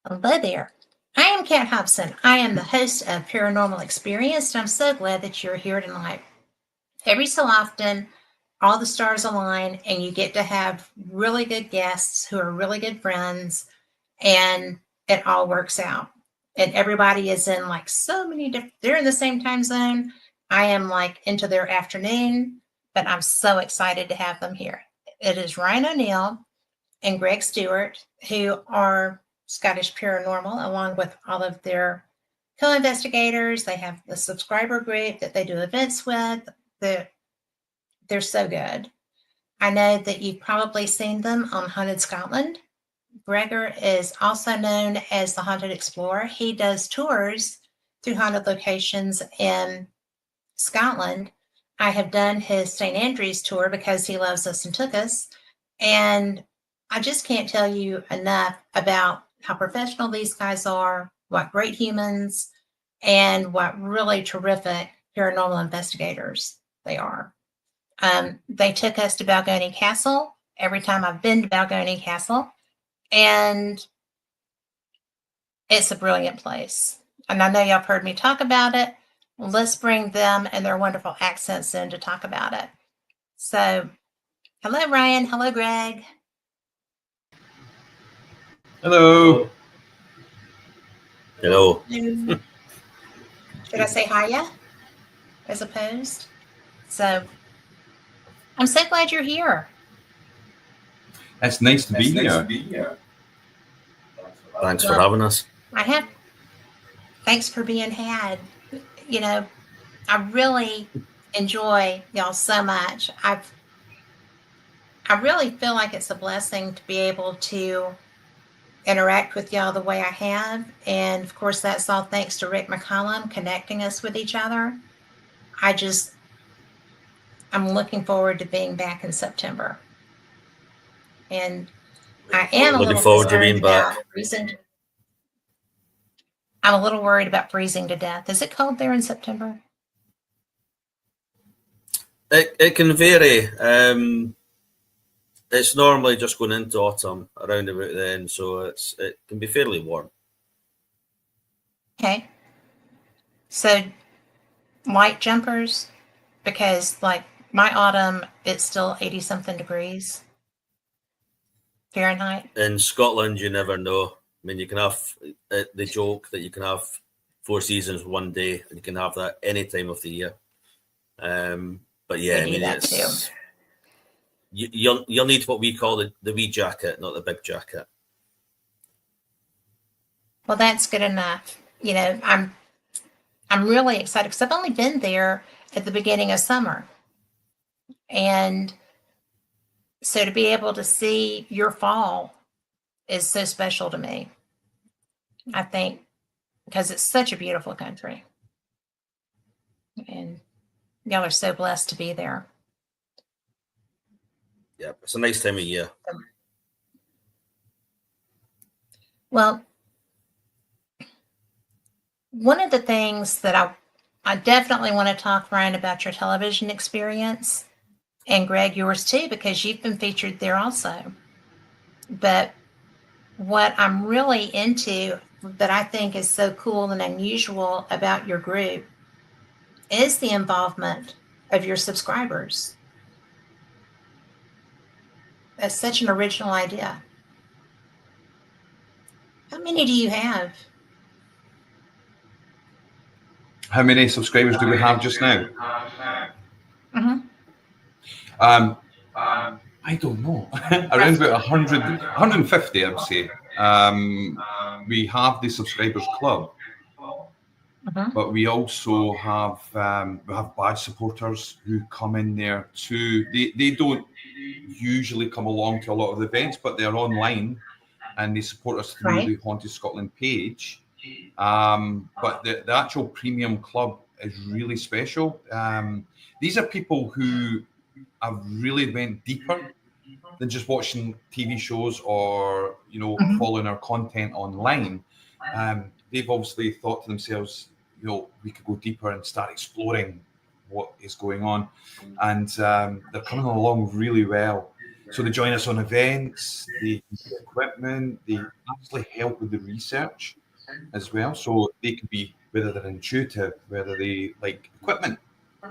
Hello there. I am Kat Hobson. I am the host of Paranormal Experience, and I'm so glad that you're here tonight. Every so often, all the stars align, and you get to have really good guests who are really good friends, and it all works out. And everybody is in like so many different, they're in the same time zone. I am like into their afternoon, but I'm so excited to have them here. It is Ryan O'Neill and Greg Stewart, who are Scottish Paranormal, along with all of their co investigators. They have the subscriber group that they do events with. They're so good. I know that you've probably seen them on Haunted Scotland. Gregor is also known as the Haunted Explorer. He does tours through haunted locations in Scotland. I have done his St. Andrews tour because he loves us and took us. And I just can't tell you enough about how professional these guys are, what great humans, and what really terrific paranormal investigators they are. They took us to Balgony Castle every time I've been to Balgony Castle, and it's a brilliant place. And I know y'all have heard me talk about it. Let's bring them and their wonderful accents in to talk about it. So, hello, Ryan. Hello, Greg. Hello. Hello. Should I say hiya as opposed? So, I'm so glad you're here. It's nice to be here. Thanks for having us. Thanks for being had. You know, I really enjoy y'all so much. I really feel like it's a blessing to be able to interact with y'all the way I have. And of course, that's all thanks to Rick McCollum connecting us with each other. I'm looking forward to being back in September. And I am looking forward to being back. I'm a little worried about freezing to death. Is it cold there in September? It can vary. It's normally just going into autumn around about then, so it can be fairly warm. Okay. So light jumpers, because like my autumn, it's still 80 something degrees Fahrenheit. In Scotland, you never know. I mean, you can have the joke that you can have 4 seasons one day, and you can have that any time of the year. But yeah, I mean, it's you'll need what we call the wee jacket, not the big jacket. Well, that's good enough. You know, I'm really excited because I've only been there at the beginning of summer, and so to be able to see your fall is so special to me. I think because it's such a beautiful country, and y'all are so blessed to be there. Yeah, it's a nice time of year. Well, one of the things that I definitely want to talk, Ryan, about your television experience, and Greg, yours too, because you've been featured there also. But what I'm really into that I think is so cool and unusual about your group is the involvement of your subscribers. That's such an original idea. How many do you have? How many subscribers do we have just now? Mm-hmm. I don't know. Around about 100, 150, I'd say. We have the subscribers club, but we also have badge supporters who come in there too. They don't usually come along to a lot of the events, but they're online and they support us through the Haunted Scotland page. But the actual premium club is really special. These are people who have really went deeper than just watching TV shows or, following our content online. They've obviously thought to themselves, we could go deeper and start exploring what is going on. And they're coming along really well. So they join us on events, they use equipment, they actually help with the research as well. So they could be, whether they're intuitive, whether they like equipment,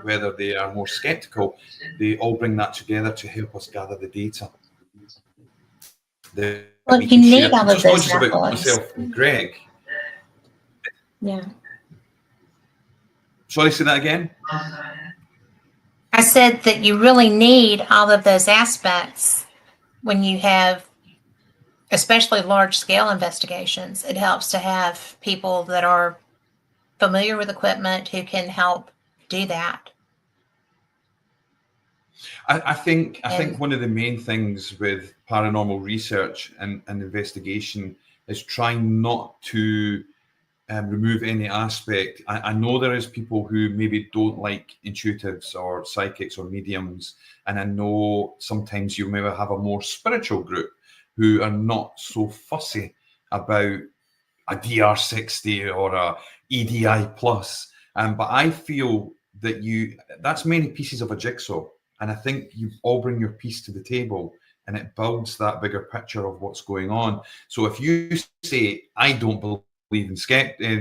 whether they are more skeptical, they all bring that together to help us gather the data. Well, you need all of those. It's not just about myself and Greg. Yeah. Sorry, say that again? I said that you really need all of those aspects when you have, especially large-scale investigations. It helps to have people that are familiar with equipment who can help do that. I think one of the main things with paranormal research and investigation is trying not to remove any aspect. I know there is people who maybe don't like intuitives or psychics or mediums, and I know sometimes you maybe have a more spiritual group who are not so fussy about a DR60 or a EDI plus. But I feel that that's many pieces of a jigsaw. And I think you all bring your piece to the table and it builds that bigger picture of what's going on. So if you say, I don't believe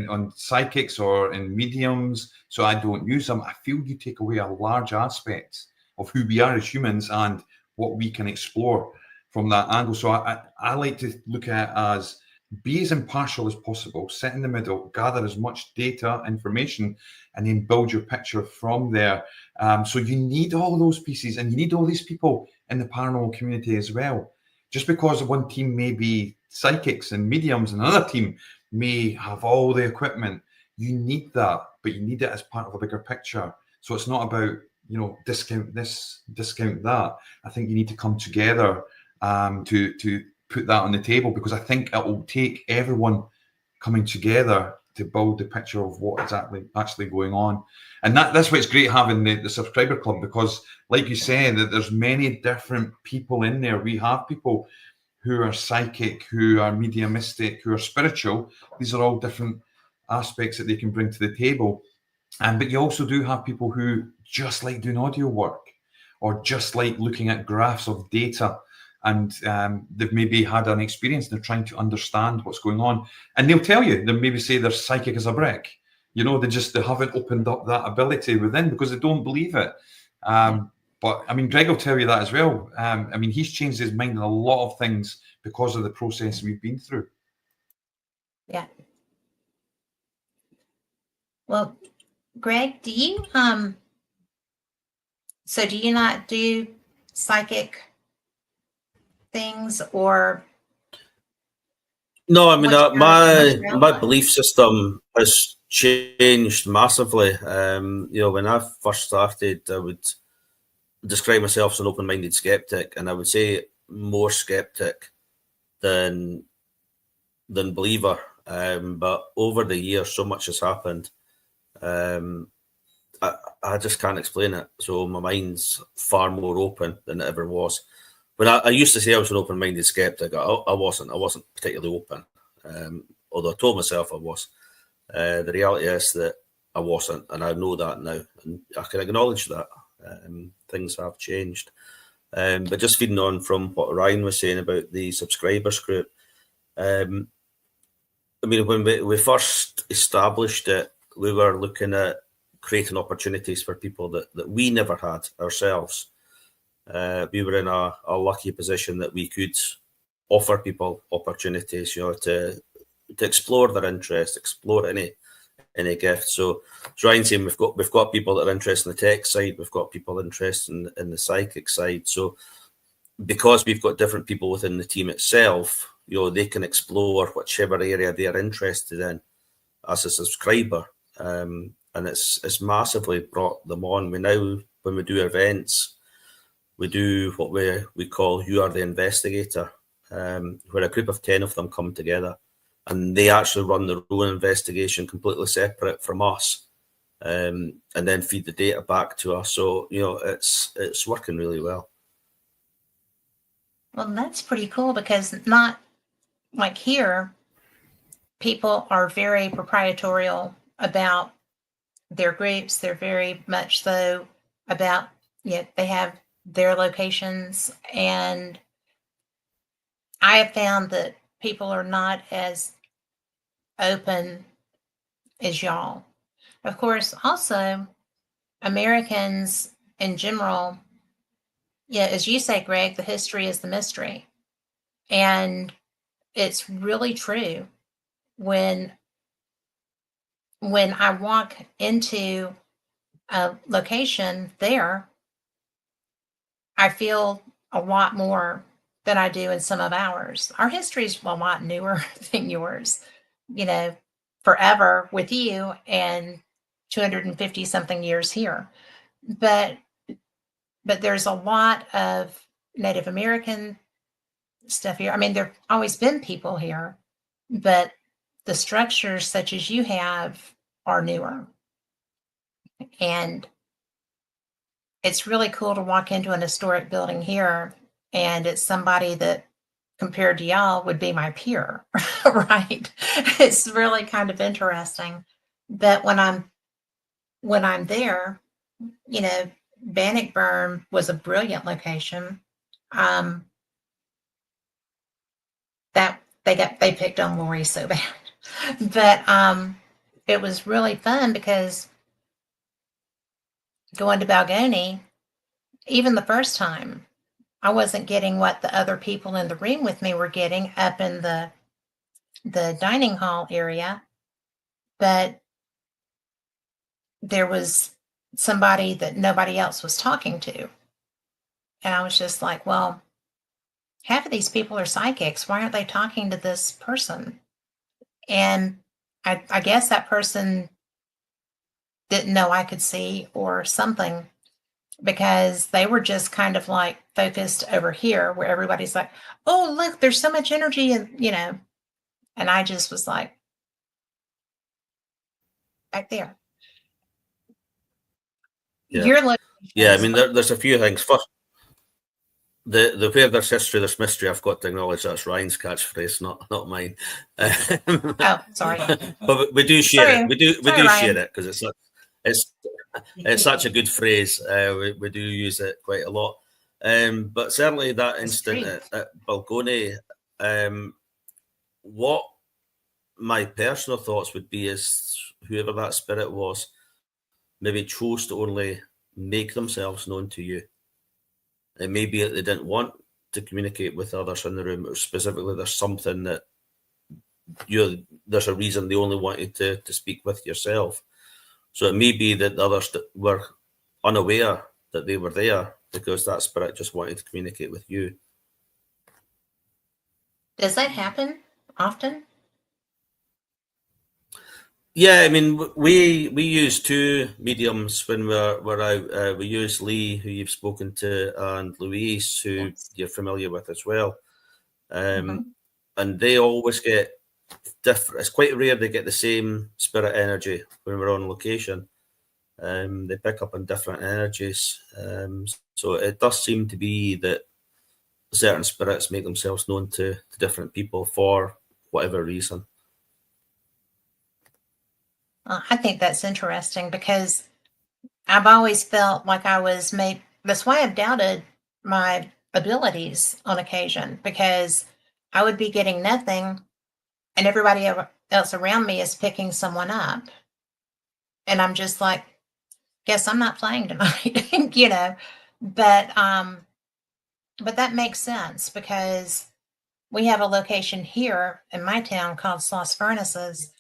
on psychics or in mediums, so I don't use them, I feel you take away a large aspect of who we are as humans and what we can explore from that angle. So I like to look at it as be as impartial as possible, sit in the middle, gather as much data, information, and then build your picture from there. So you need all those pieces and you need all these people in the paranormal community as well. Just because one team may be psychics and mediums and another team may have all the equipment, you need that, but you need it as part of a bigger picture. So it's not about, discount this, discount that. I think you need to come together to put that on the table, because I think it will take everyone coming together to build the picture of what is actually going on. And that's why it's great having the subscriber club, because like you said, that there's many different people in there. We have people who are psychic, who are mediumistic, who are spiritual. These are all different aspects that they can bring to the table. But you also do have people who just like doing audio work or just like looking at graphs of data. And they've maybe had an experience and they're trying to understand what's going on. And they'll tell you, they'll maybe say they're psychic as a brick. They haven't opened up that ability within because they don't believe it. But I mean, Greg will tell you that as well. He's changed his mind on a lot of things because of the process we've been through. Yeah. Well, Greg, do you not do psychic things, or? No, I mean, my belief system has changed massively. When I first started, I would describe myself as an open-minded skeptic, and I would say more skeptic than believer. But over the years, so much has happened. I just can't explain it. So my mind's far more open than it ever was. When I used to say I was an open-minded skeptic, I wasn't particularly open, although I told myself I was. The reality is that I wasn't, and I know that now, and I can acknowledge that. Things have changed. But just feeding on from what Ryan was saying about the subscribers group, when we first established it, we were looking at creating opportunities for people that we never had ourselves. We were in a lucky position that we could offer people opportunities, to explore their interest, explore any gift. So as Ryan saying, we've got people that are interested in the tech side, we've got people interested in the psychic side. So because we've got different people within the team itself, they can explore whichever area they are interested in as a subscriber. And it's massively brought them on. We now, when we do events, we do what we call You Are the Investigator, where a group of 10 of them come together and they actually run their own investigation completely separate from us, and then feed the data back to us. So, it's working really well. Well, that's pretty cool, because not like here, people are very proprietorial about their groups. They're very much so about, they have their locations, and I have found that people are not as open as y'all. Of course, also Americans in general, yeah, as you say, Greg, the history is the mystery. And it's really true. When I walk into a location there, I feel a lot more than I do in some of ours. Our history is a lot newer than yours, you know, forever with you and 250 something years here. But there's a lot of Native American stuff here. I mean, there've always been people here, but the structures such as you have are newer. And it's really cool to walk into an historic building here, and it's somebody that compared to y'all would be my peer, right? It's really kind of interesting. But when I'm there, you know, Bannockburn was a brilliant location. That they picked on Lori so bad. But it was really fun because going to Balgony, even the first time, I wasn't getting what the other people in the room with me were getting up in the dining hall area, but there was somebody that nobody else was talking to. And I was just like, well, half of these people are psychics. Why aren't they talking to this person? And I guess that person didn't know I could see or something, because they were just kind of like focused over here where everybody's like, oh, look, there's so much energy. And, you know, and I just was like, back there. Yeah. You're looking. Yeah, I mean, there's a few things. First, the where there's history, there's mystery. I've got to acknowledge that's Ryan's catchphrase, not mine. Oh, sorry. But we do share it. We do Ryan. share it because it's such a good phrase. We do use it quite a lot. But certainly that instant at Balgony, what my personal thoughts would be is whoever that spirit was maybe chose to only make themselves known to you. And maybe they didn't want to communicate with others in the room, or specifically there's something that there's a reason they only wanted to speak with yourself. So it may be that the others were unaware that they were there because that spirit just wanted to communicate with you. Does that happen often? Yeah, I mean, we use two mediums when we're out. We use Lee, who you've spoken to, and Louise, who you're familiar with as well. And they always get different. It's quite rare they get the same spirit energy when we're on location. They pick up on different energies. So it does seem to be that certain spirits make themselves known to different people for whatever reason. I think that's interesting because I've always felt like I was made. That's why I've doubted my abilities on occasion, because I would be getting nothing and everybody else around me is picking someone up. And I'm just like, guess I'm not playing tonight, you know. But that makes sense because we have a location here in my town called Sloss Furnaces,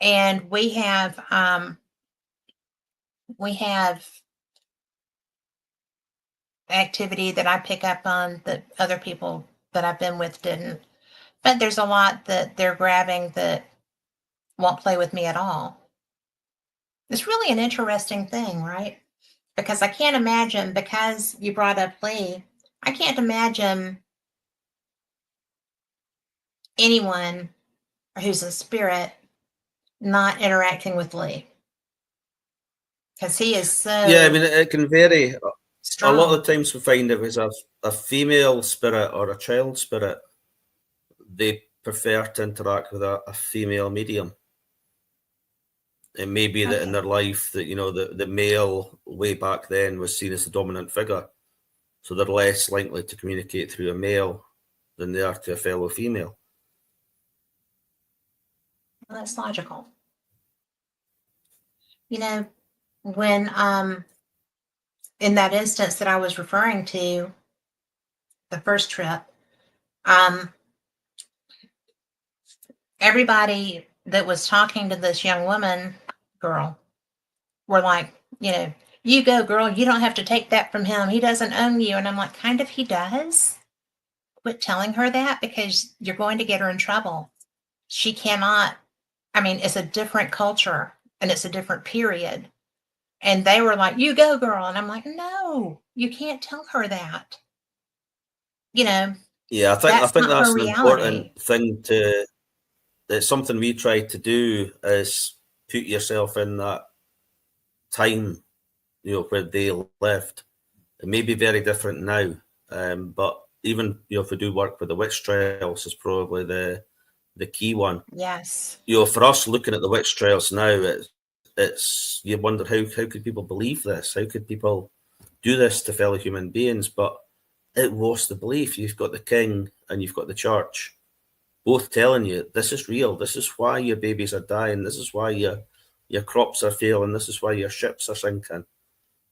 and we have activity that I pick up on that other people that I've been with didn't. But there's a lot that they're grabbing that won't play with me at all. It's really an interesting thing, right? Because I can't imagine, because you brought up Lee, I can't imagine anyone who's a spirit not interacting with Lee. Because he is so. Yeah, I mean, it can vary. Strong. A lot of the times we find if it's a female spirit or a child spirit, they prefer to interact with a female medium. It may be that in their life that, you know, the male way back then was seen as the dominant figure. so they're less likely to communicate through a male than they are to a fellow female. Well, that's logical. You know, when in that instance that I was referring to, the first trip, everybody that was talking to this young woman, girl, were like, you know, you go, girl, you don't have to take that from him. He doesn't own you. And I'm like, kind of, he does. Quit telling her that, because you're going to get her in trouble. She cannot, I mean, it's a different culture and it's a different period. And they were like, you go, girl. And I'm like, no, you can't tell her that. You know, yeah, I think that's an important thing to. It's something we try to do is put yourself in that time, you know, where they lived. It may be very different now, but even, you know, if we do work with the witch trials, is probably the key one. Yes. You know, for us looking at the witch trials now, it's you wonder how could people believe this? How could people do this to fellow human beings? But it was the belief. You've got the king and you've got the church, both telling you this is real. This is why your babies are dying. This is why your crops are failing. This is why your ships are sinking.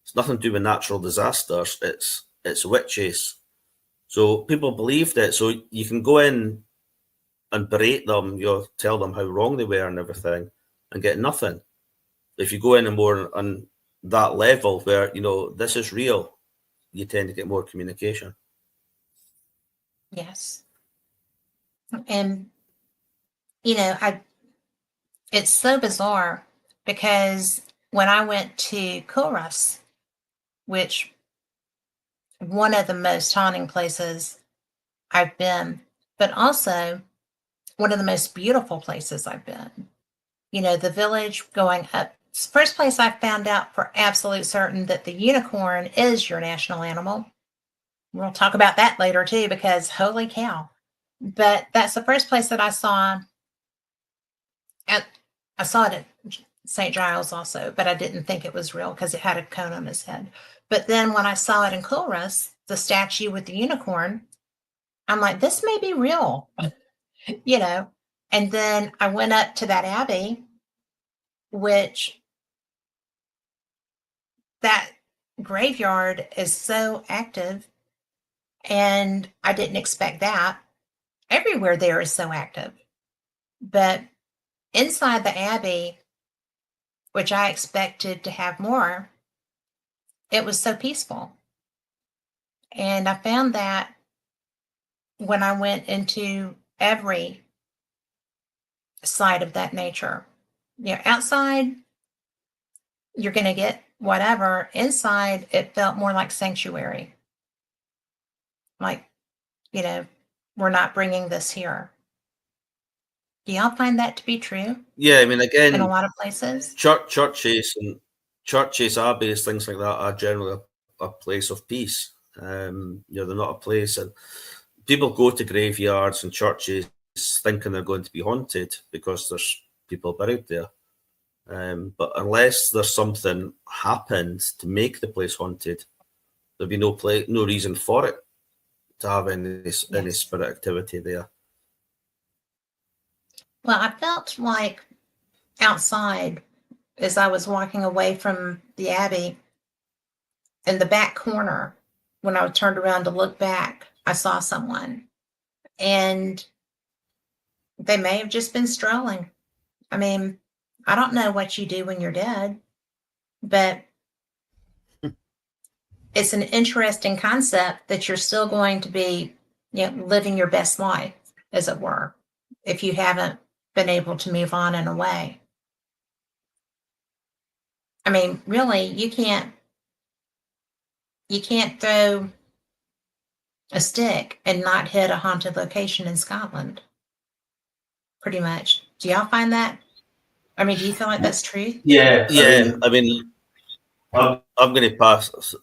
It's nothing to do with natural disasters. It's witches. So people believed it. So you can go in and berate them, you know, tell them how wrong they were and everything, and get nothing. If you go in and more on that level where, you know, this is real, you tend to get more communication. Yes. And, you know, it's so bizarre, because when I went to Kulrus, which one of the most haunting places I've been, but also one of the most beautiful places I've been. You know, the village going up. First place I found out for absolute certain that the unicorn is your national animal. We'll talk about that later too, because holy cow. But that's the first place that I saw. I saw it at St. Giles also, but I didn't think it was real because it had a cone on his head. But then when I saw it in Kulrus, the statue with the unicorn, I'm like, this may be real, you know. And then I went up to that abbey, which that graveyard is so active, and I didn't expect that. Everywhere there is so active. But inside the abbey, which I expected to have more, it was so peaceful. And I found that when I went into every side of that nature. You know, outside, you're going to get whatever. Inside, it felt more like sanctuary. Like, you know, we're not bringing this here. Do y'all find that to be true? Yeah, I mean, again, in a lot of places, churches, abbeys, things like that are generally a place of peace. You know, they're not a place, and people go to graveyards and churches thinking they're going to be haunted because there's people buried there. But unless there's something happened to make the place haunted, there'd be no reason for it to have any spirit activity there. Well, I felt like outside, as I was walking away from the abbey, in the back corner, when I turned around to look back, I saw someone, and they may have just been strolling. I mean, I don't know what you do when you're dead, but it's an interesting concept that you're still going to be, you know, living your best life, as it were, if you haven't been able to move on in a way. I mean, really, you can't throw a stick and not hit a haunted location in Scotland. Pretty much. Do y'all find that? I mean, do you feel like that's true? Yeah. I mean, I'm going to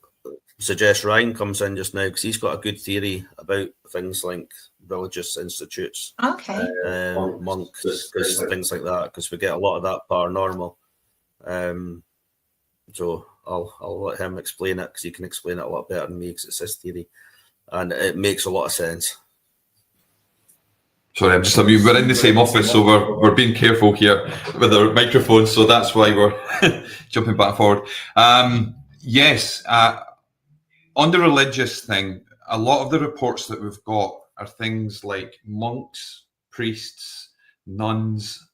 suggest Ryan comes in just now because he's got a good theory about things like religious institutes, okay, monks, things like that, because we get a lot of that paranormal. So I'll let him explain it, because he can explain it a lot better than me, because it's his theory, and it makes a lot of sense. Sorry, we're in the same office, so we're being careful here with our microphones, so that's why we're jumping back and forward. Yes, on the religious thing, a lot of the reports that we've got are things like monks, priests, nuns,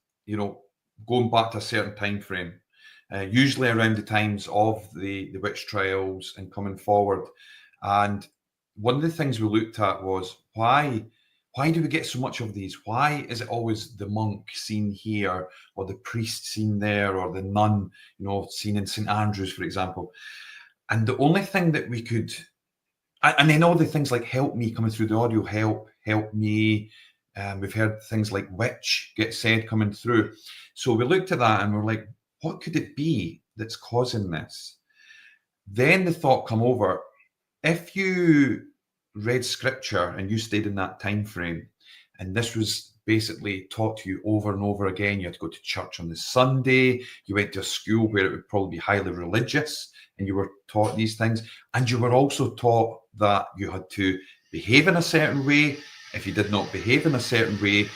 going back to a certain time frame, usually around the times of the witch trials and coming forward. And one of the things we looked at was why do we get so much of these? Why is it always the monk seen here, or the priest seen there, or the nun, seen in St. Andrews, for example? And the only thing that we could, and then all the things like help me coming through the audio, help me. We've heard things like witch get said coming through. So we looked at that and we're like, what could it be that's causing this? Then the thought come over, if you read scripture and you stayed in that time frame, and this was basically taught to you over and over again, you had to go to church on the Sunday, you went to a school where it would probably be highly religious, and you were taught these things, and you were also taught that you had to behave in a certain way. If you did not behave in a certain way,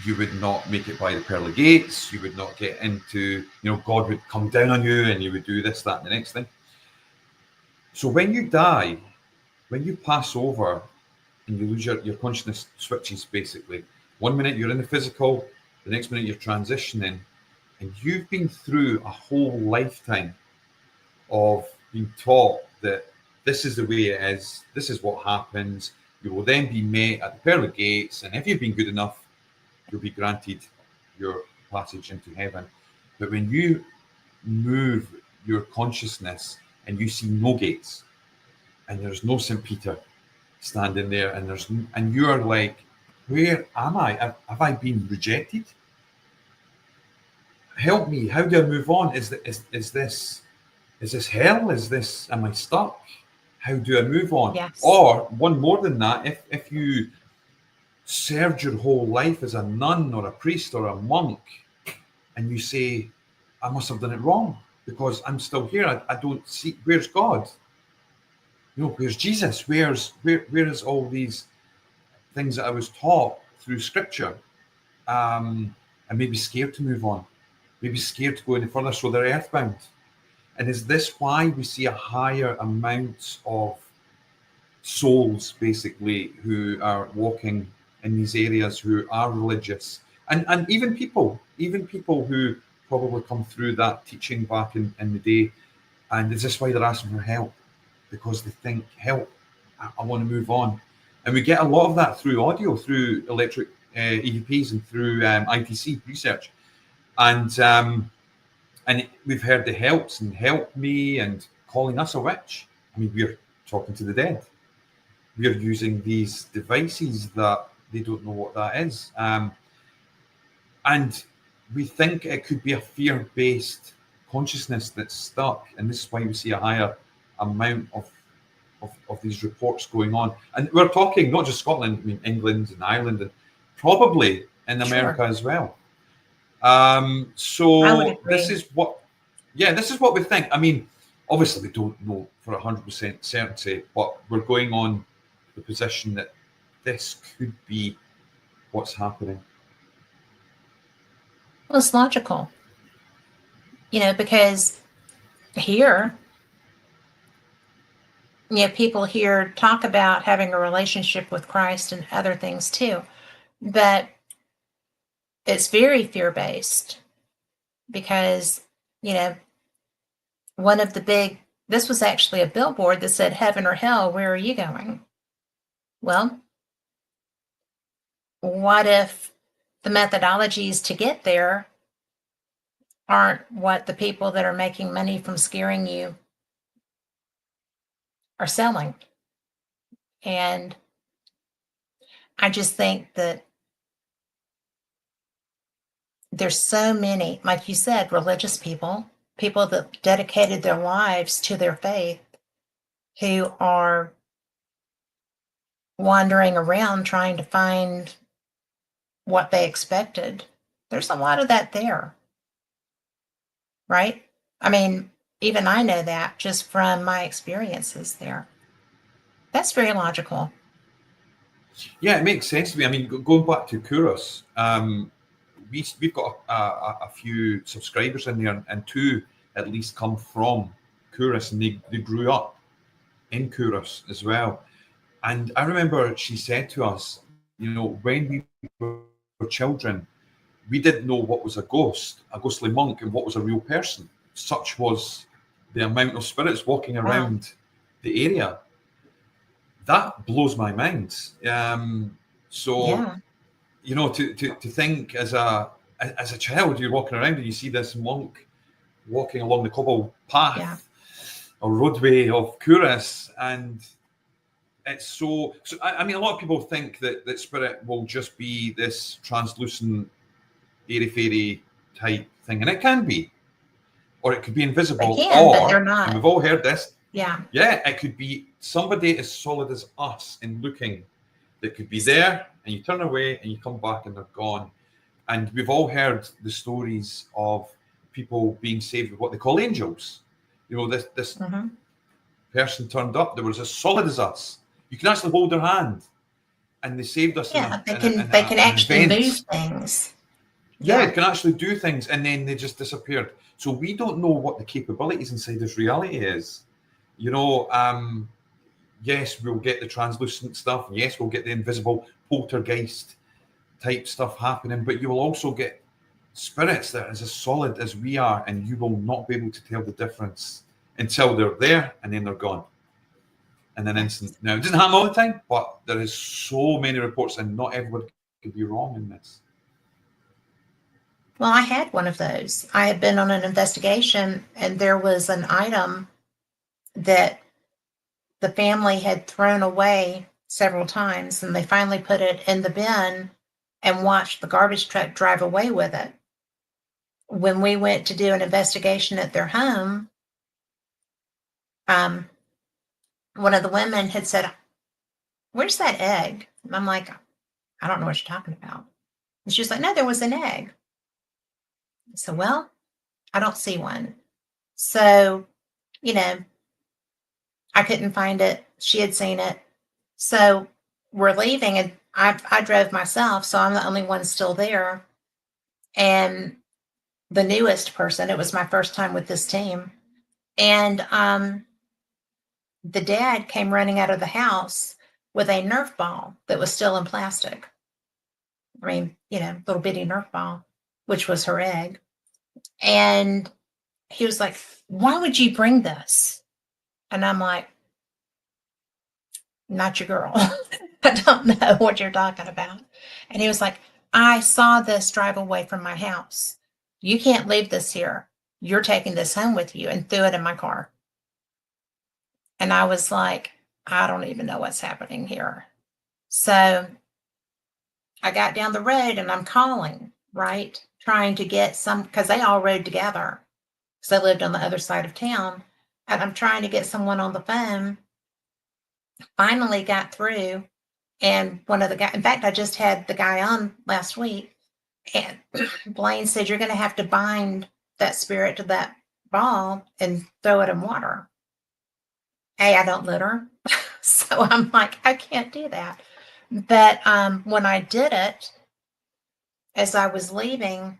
you would not make it by the pearly gates, you would not get into, God would come down on you and you would do this, that, and the next thing. So when you die, when you pass over and you lose your consciousness switches, basically. 1 minute you're in the physical, the next minute you're transitioning, and you've been through a whole lifetime of being taught that this is the way it is, this is what happens. You will then be met at the pearly gates, and if you've been good enough, you'll be granted your passage into heaven. But when you move your consciousness and you see no gates, and there's no St. Peter standing there, and you're like, where am I? Have I been rejected? Help me. How do I move on? Is this hell? Am I stuck? How do I move on? Yes. Or one more than that, if you served your whole life as a nun or a priest or a monk, and you say, I must have done it wrong because I'm still here. I don't see, where's God? Where's Jesus? Where is all these things that I was taught through scripture? And maybe scared to move on, maybe scared to go any further, so they're earthbound. And is this why we see a higher amount of souls, basically, who are walking in these areas, who are religious, and even people who probably come through that teaching back in the day? And is this why they're asking for help? Because they think, help, I want to move on. And we get a lot of that through audio, through electric EVPs, and through ITC research. And we've heard the helps and help me and calling us a witch. I mean, we're talking to the dead. We're using these devices that they don't know what that is. And we think it could be a fear-based consciousness that's stuck. And this is why we see a higher amount of these reports going on. And we're talking not just Scotland, I mean England and Ireland, and probably in America as well. So this is what we think. I mean, obviously we don't know for 100% certainty, but we're going on the position that this could be what's happening. Well, it's logical, because here, people here talk about having a relationship with Christ and other things too, but it's very fear-based because, one of the this was actually a billboard that said, heaven or hell, where are you going? Well, what if the methodologies to get there aren't what the people that are making money from scaring you are selling? And I just think that there's so many, like you said, religious people that dedicated their lives to their faith, who are wandering around trying to find what they expected. There's a lot of that there, right? I mean, Even I know that just from my experiences there. That's very logical. Yeah, it makes sense to me. I mean, going back to Kuros, we've got a few subscribers in there, and two at least come from Kuros, and they grew up in Kuros as well. And I remember she said to us, when we were children, we didn't know what was a ghost, a ghostly monk, and what was a real person. Such was the amount of spirits walking around the area. That blows my mind. To think as a child, you're walking around and you see this monk walking along the cobble path or roadway of Kuros, and it's so. I mean, a lot of people think that spirit will just be this translucent, airy-fairy type thing, and it can be, or it could be invisible, but they're not. And we've all heard this. Yeah, it could be somebody as solid as us in looking that could be there, and you turn away and you come back and they're gone. And we've all heard the stories of people being saved with what they call angels. This person turned up, they were as solid as us. You can actually hold their hand, and they saved us. Yeah, they can actually move things. Yeah, it can actually do things, and then they just disappeared. So we don't know what the capabilities inside this reality is. Yes, we'll get the translucent stuff. Yes, we'll get the invisible poltergeist type stuff happening, but you will also get spirits that are as solid as we are, and you will not be able to tell the difference until they're there, and then they're gone in an instant. Now, it doesn't happen all the time, but there is so many reports, and not everyone could be wrong in this. Well, I had one of those. I had been on an investigation, and there was an item that the family had thrown away several times, and they finally put it in the bin and watched the garbage truck drive away with it. When we went to do an investigation at their home, one of the women had said, "Where's that egg?" And I'm like, "I don't know what you're talking about." And she was like, "No, there was an egg." So, well, I don't see one. So, I couldn't find it. She had seen it. So we're leaving, and I drove myself, so I'm the only one still there. And the newest person, it was my first time with this team. And the dad came running out of the house with a Nerf ball that was still in plastic. I mean, little bitty Nerf ball, which was her egg. And he was like, "Why would you bring this?" And I'm like, "Not your girl." I don't know what you're talking about. And he was like, "I saw this drive away from my house. You can't leave this here. You're taking this home with you," and threw it in my car. And I was like, I don't even know what's happening here. So I got down the road and I'm calling, right? Trying to get some, because they all rode together. Because I lived on the other side of town. And I'm trying to get someone on the phone. Finally got through. And one of the guys, in fact, I just had the guy on last week. And Blaine said, "You're going to have to bind that spirit to that ball and throw it in water." Hey, I don't litter. So I'm like, I can't do that. But when I did it, as I was leaving,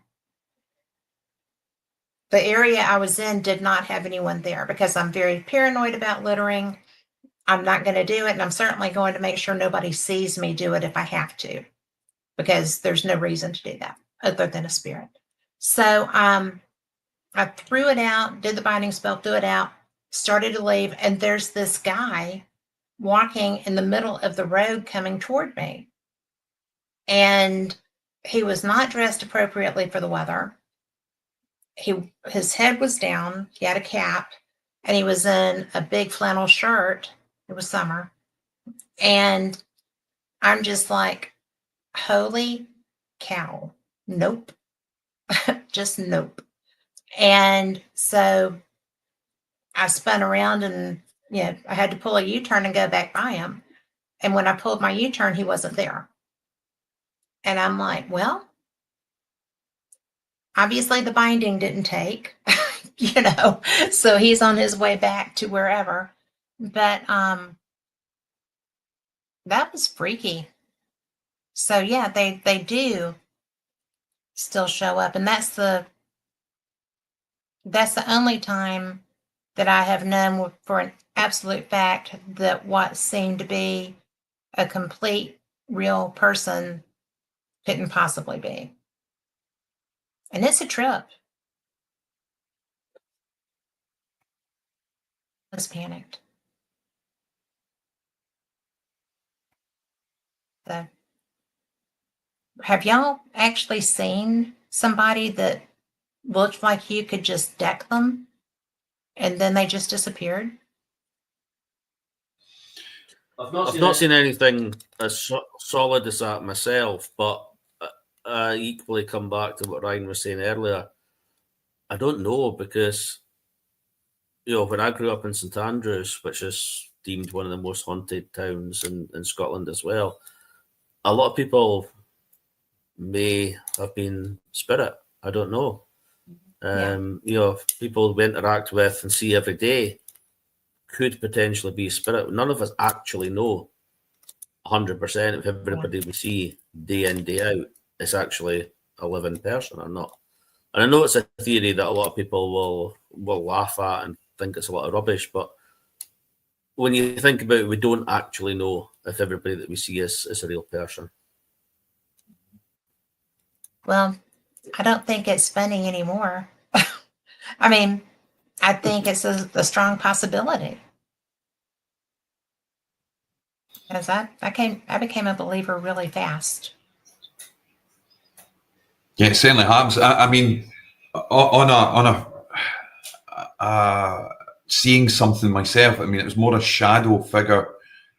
the area I was in did not have anyone there because I'm very paranoid about littering. I'm not going to do it. And I'm certainly going to make sure nobody sees me do it if I have to, because there's no reason to do that other than a spirit. So I threw it out, did the binding spell, threw it out, started to leave. And there's this guy walking in the middle of the road coming toward me. And he was not dressed appropriately for the weather. His head was down. He had a cap, and he was in a big flannel shirt. It was summer. And I'm just like, holy cow. Nope. Just nope. And so I spun around and, I had to pull a U-turn and go back by him. And when I pulled my U-turn, he wasn't there. And I'm like, well, obviously the binding didn't take. so he's on his way back to wherever. But that was freaky. So yeah, they do still show up, and that's the only time that I have known for an absolute fact that what seemed to be a complete real person couldn't possibly be. And it's a trip. I was panicked. So, have y'all actually seen somebody that looked like you could just deck them and then they just disappeared? I've not seen anything as solid as that myself, but I equally come back to what Ryan was saying earlier. I don't know, because when I grew up in St Andrews, which is deemed one of the most haunted towns in Scotland as well, a lot of people may have been spirit. I don't know. People we interact with and see every day could potentially be spirit. None of us actually know 100% if everybody we see day in, day out is actually a living person or not. And I know it's a theory that a lot of people will laugh at and think it's a lot of rubbish, but when you think about it, we don't actually know if everybody that we see is a real person. Well, I don't think it's funny anymore. I mean, I think it's a strong possibility. As I became a believer really fast. Yeah, it certainly happens. I mean, on a seeing something myself. I mean, it was more a shadow figure,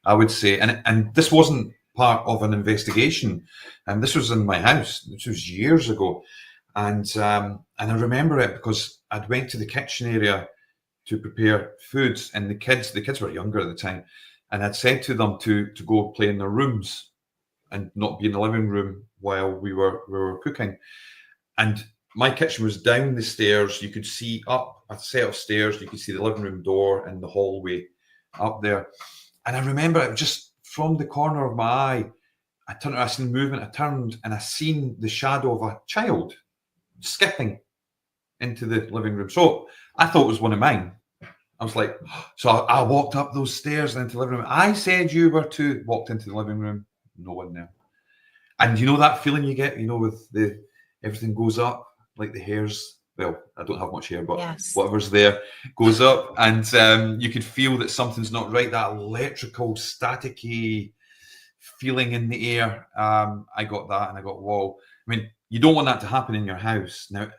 I would say, and this wasn't part of an investigation, and this was in my house. This was years ago, and I remember it because I'd went to the kitchen area to prepare foods, and the kids were younger at the time, and I'd said to them to go play in their rooms and not be in the living room while we were cooking. And my kitchen was down the stairs. You could see up a set of stairs. You could see the living room door and the hallway up there. And I remember it just from the corner of my eye, I turned, I seen movement. I turned and I seen the shadow of a child skipping into the living room. So I thought it was one of mine. I was like, so I walked up those stairs and into the living room. I said you were to, walked into the living room, no one there. And you know that feeling you get, with everything goes up, like the hairs. Well, I don't have much hair, but yes, whatever's there goes up, and you could feel that something's not right. That electrical, staticky feeling in the air. I got that, and I got, whoa. I mean, you don't want that to happen in your house. Now,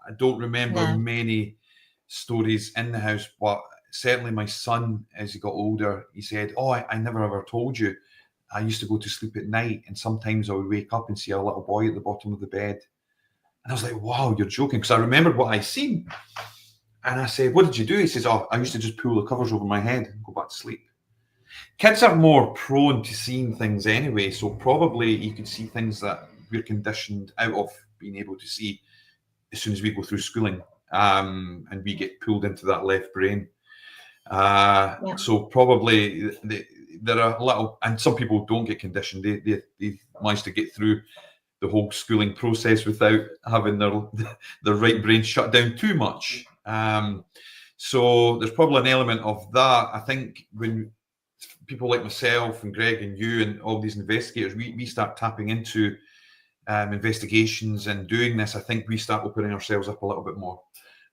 I don't remember many stories in the house, but certainly my son, as he got older, he said, "Oh, I never ever told you. I used to go to sleep at night, and sometimes I would wake up and see a little boy at the bottom of the bed." And I was like, "Wow, you're joking," because I remembered what I seen. And I said, "What did you do?" He says, "Oh, I used to just pull the covers over my head and go back to sleep." Kids are more prone to seeing things anyway, so probably you could see things that we're conditioned out of being able to see as soon as we go through schooling, and we get pulled into that left brain. So probably there are a little, and some people don't get conditioned. They manage to get through the whole schooling process without having their right brain shut down too much. So there's probably an element of that. I think when people like myself and Greg and you and all these investigators, we start tapping into investigations and doing this, I think we start opening ourselves up a little bit more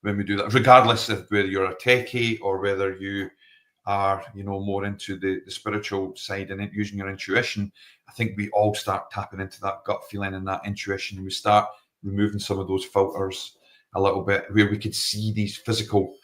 when we do that, regardless of whether you're a techie or whether you are, more into the spiritual side and using your intuition. I think we all start tapping into that gut feeling and that intuition, and we start removing some of those filters a little bit, where we could see these physical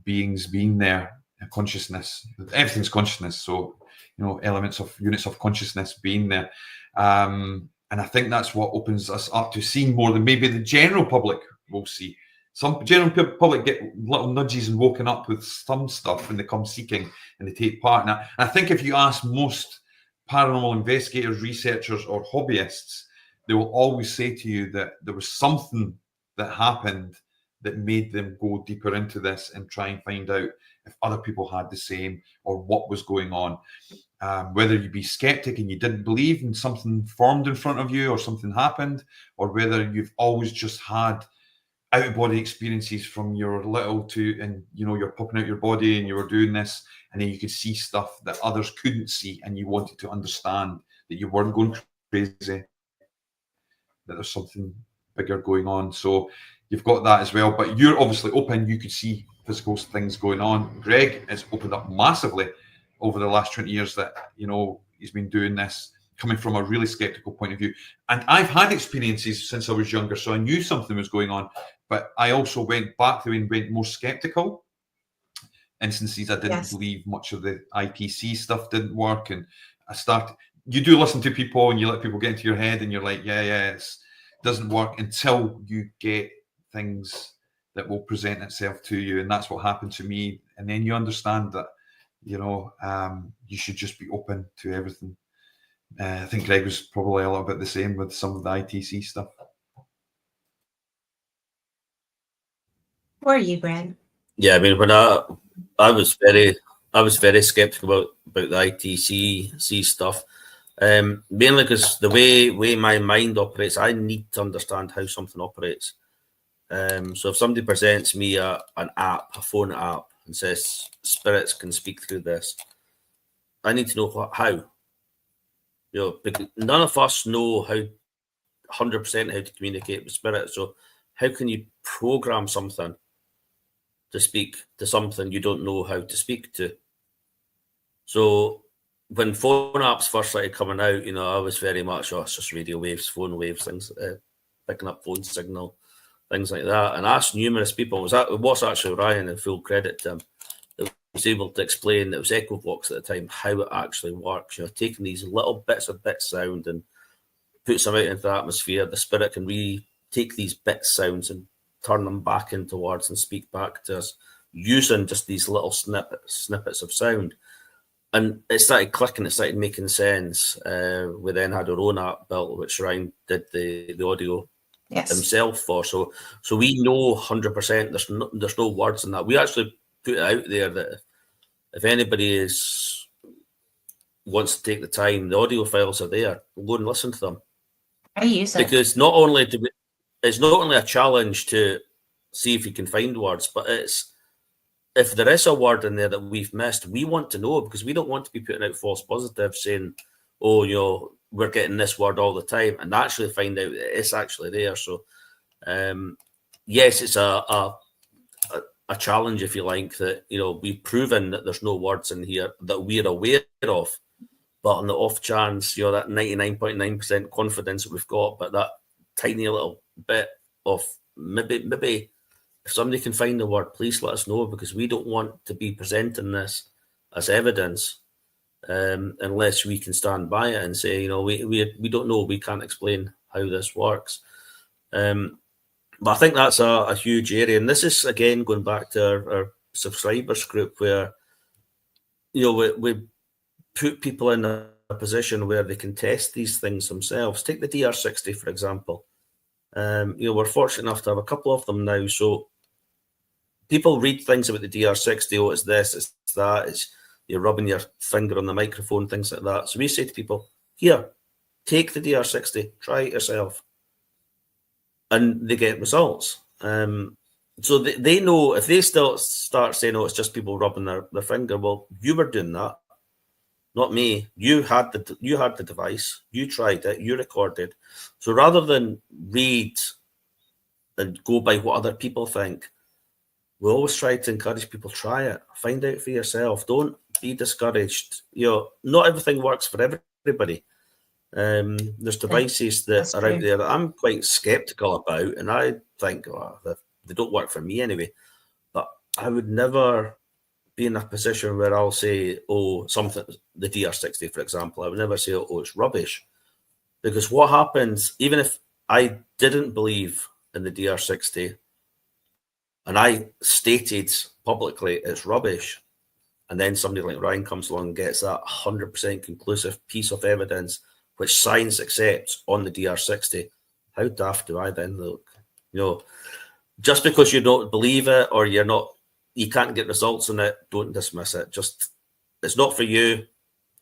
beings being there, consciousness. Everything's consciousness, so units of consciousness being there. And I think that's what opens us up to seeing more than maybe the general public will see. Some general public get little nudges and woken up with some stuff when they come seeking and they take part. And I think if you ask most paranormal investigators, researchers, or hobbyists, they will always say to you that there was something that happened that made them go deeper into this and try and find out if other people had the same or what was going on. Whether you be skeptic and you didn't believe and something formed in front of you or something happened, or whether you've always just had out-of-body experiences from your little to, and you're popping out your body and you were doing this, and then you could see stuff that others couldn't see, and you wanted to understand that you weren't going crazy, that there's something bigger going on. So you've got that as well, but you're obviously open. You could see physical things going on. Greg has opened up massively over the last 20 years that, he's been doing this coming from a really skeptical point of view. And I've had experiences since I was younger, so I knew something was going on, but I also went back there and went more skeptical. Instances I didn't believe much of the IPC stuff didn't work. And you do listen to people and you let people get into your head and you're like, it doesn't work until you get things that will present itself to you. And that's what happened to me. And then you understand that, you should just be open to everything. I think Greg was probably a little bit the same with some of the ITC stuff. Were you, Brad? Yeah, I mean, when I was very skeptical about the ITC stuff, mainly because the way my mind operates, I need to understand how something operates. So if somebody presents me a phone app, and says spirits can speak through this, I need to know how. Because none of us know 100% how to communicate with spirits. So how can you program something to speak to something you don't know how to speak to? So when phone apps first started coming out, I was very much, it's just radio waves, phone waves, things, picking up phone signal, things like that. And I asked numerous people, it was actually Ryan, and full credit to him, that was able to explain, it was Echovox at the time, how it actually works. Taking these little bits of bit sound and puts them out into the atmosphere. The spirit can really take these bit sounds and turn them back into words and speak back to us using just these little snippets of sound. And it started clicking, it started making sense. We then had our own app built, which Ryan did the audio himself for. So we know 100% there's no words in that. We actually put it out there that if anybody wants to take the time, the audio files are there. We'll go and listen to them. I use it. Because it's not only a challenge to see if you can find words, but it's, if there is a word in there that we've missed, we want to know, because we don't want to be putting out false positives saying, we're getting this word all the time, and actually find out that it's actually there. So, yes, it's a challenge, if you like, that, we've proven that there's no words in here that we're aware of, but on the off chance, that 99.9% confidence that we've got, but that tiny little bit of maybe if somebody can find the word, please let us know, because we don't want to be presenting this as evidence unless we can stand by it and say, we don't know, we can't explain how this works. But I think that's a huge area. And this is, again, going back to our subscribers group, where, we put people in a position where they can test these things themselves. Take the DR60, for example. We're fortunate enough to have a couple of them now. So people read things about the DR60, it's this, it's that, you're rubbing your finger on the microphone, things like that. So we say to people, here, take the DR60, try it yourself. And they get results. So they know, if they still start saying, it's just people rubbing their finger, well, you were doing that, not me. You had the device, you tried it, you recorded. So rather than read and go by what other people think, we always try to encourage people, try it, find out for yourself. Don't be discouraged. Not everything works for everybody. There's devices that are out there that I'm quite skeptical about, and I think they don't work for me anyway. But I would never be in a position where I'll say, something, the DR60, for example, I would never say, it's rubbish. Because what happens, even if I didn't believe in the DR60 and I stated publicly it's rubbish, and then somebody like Ryan comes along and gets that 100% conclusive piece of evidence which science accepts on the DR60, how daft do I then look? just because you don't believe it or you can't get results on it, don't dismiss it. Just, it's not for you.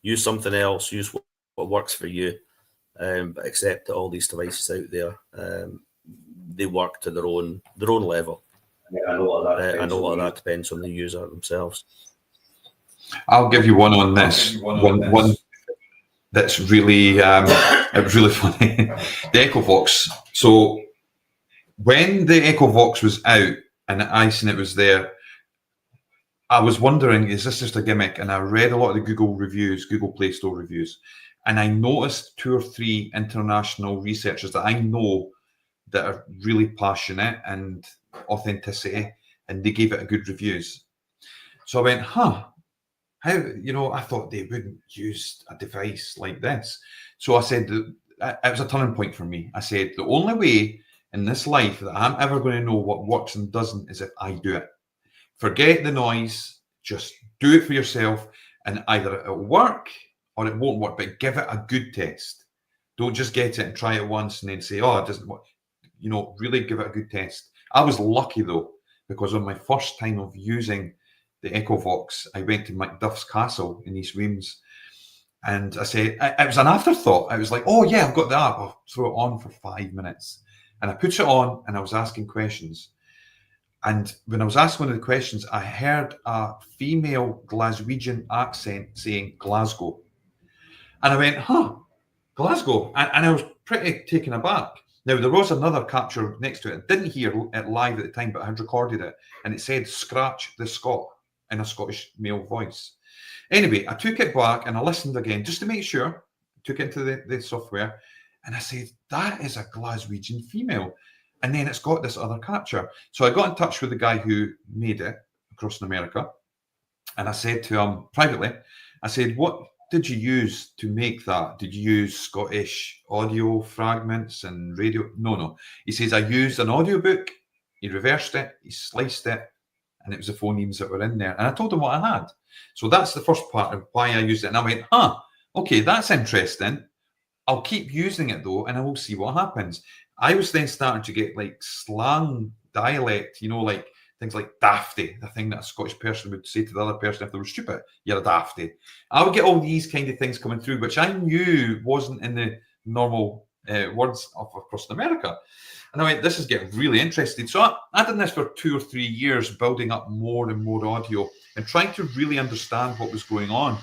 Use something else. Use what works for you. But accept that all these devices out there, they work to their own level. Yeah, a lot of that depends on the user themselves. I'll give you one on this. One that's really it was really funny. The EchoVox. So when the EchoVox was out and I seen it was there, I was wondering, is this just a gimmick? And I read a lot of the Google reviews, Google Play Store reviews, and I noticed 2 or 3 international researchers that I know that are really passionate and authenticity, and they gave it a good reviews. So I went, how, I thought they wouldn't use a device like this. So I said, it was a turning point for me. I said, the only way in this life that I'm ever going to know what works and doesn't is if I do it. Forget the noise, just do it for yourself, and either it'll work or it won't work, but give it a good test. Don't just get it and try it once and then say, oh, it doesn't work. Really give it a good test. I was lucky though, because on my first time of using the EchoVox, I went to Macduff's Castle in East Reims, and I said, it was an afterthought. I was like, oh yeah, I've got the app. I'll throw it on for 5 minutes. And I put it on and I was asking questions. And when I was asking one of the questions, I heard a female Glaswegian accent saying Glasgow. And I went, Glasgow. And I was pretty taken aback. Now, there was another capture next to it. I didn't hear it live at the time, but I had recorded it. And it said, scratch the Scot, in a Scottish male voice. Anyway, I took it back and I listened again just to make sure. Took it into the software. And I said, that is a Glaswegian female. And then it's got this other capture. So I got in touch with the guy who made it across in America. And I said to him privately, I said, what did you use to make that? Did you use Scottish audio fragments and radio? No. He says, I used an audiobook. He reversed it. He sliced it. And it was the phonemes that were in there. And I told him what I had. So that's the first part of why I used it. And I went, okay, that's interesting. I'll keep using it though, and I will see what happens. I was then starting to get like slang dialect, like things like dafty, the thing that a Scottish person would say to the other person if they were stupid, you're a dafty. I would get all these kind of things coming through, which I knew wasn't in the normal words of across America. And I went, this is getting really interesting. So I did this for 2 or 3 years, building up more and more audio and trying to really understand what was going on.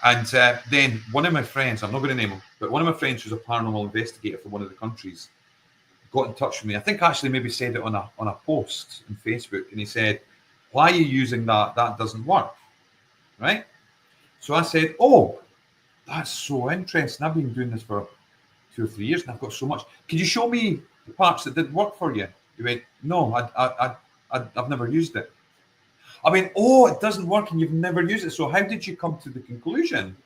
And then one of my friends, I'm not going to name him, but one of my friends who's a paranormal investigator from one of the countries got in touch with me. I think actually maybe said it on a post on Facebook, and he said, why are you using that? That doesn't work, right? So I said, oh, that's so interesting. I've been doing this for 2 or 3 years and I've got so much. Could you show me the parts that didn't work for you? He went, no, I've never used it. I mean, oh, it doesn't work and you've never used it. So how did you come to the conclusion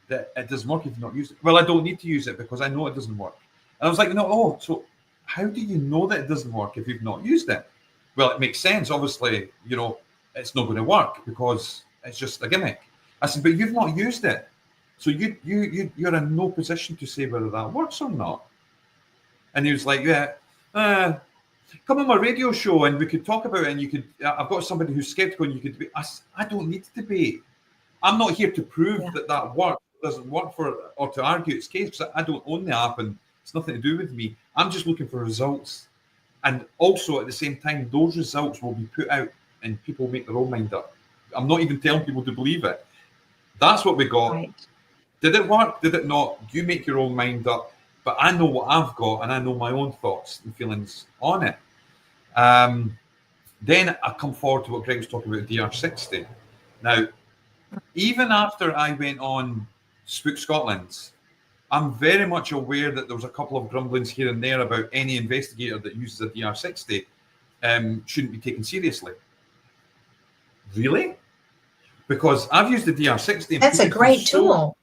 that it doesn't work if you've not used it? Well, I don't need to use it because I know it doesn't work. And I was like, no, so how do you know that it doesn't work if you've not used it? Well, it makes sense. Obviously, it's not going to work because it's just a gimmick. I said, but you've not used it. So you're in no position to say whether that works or not. And he was like, yeah, come on my radio show and we could talk about it, and I've got somebody who's skeptical and you could debate. I don't need to debate. I'm not here to prove that works, doesn't work or to argue its case, because I don't own the app and it's nothing to do with me. I'm just looking for results. And also at the same time, those results will be put out and people make their own mind up. I'm not even telling people to believe it. That's what we got. Right. Did it work? Did it not? You make your own mind up. But I know what I've got and I know my own thoughts and feelings on it. Then I come forward to what Greg was talking about, DR60. Now, even after I went on Spook Scotland, I'm very much aware that there was a couple of grumblings here and there about any investigator that uses a DR60 shouldn't be taken seriously. Really? Because I've used the DR60. That's a great tool.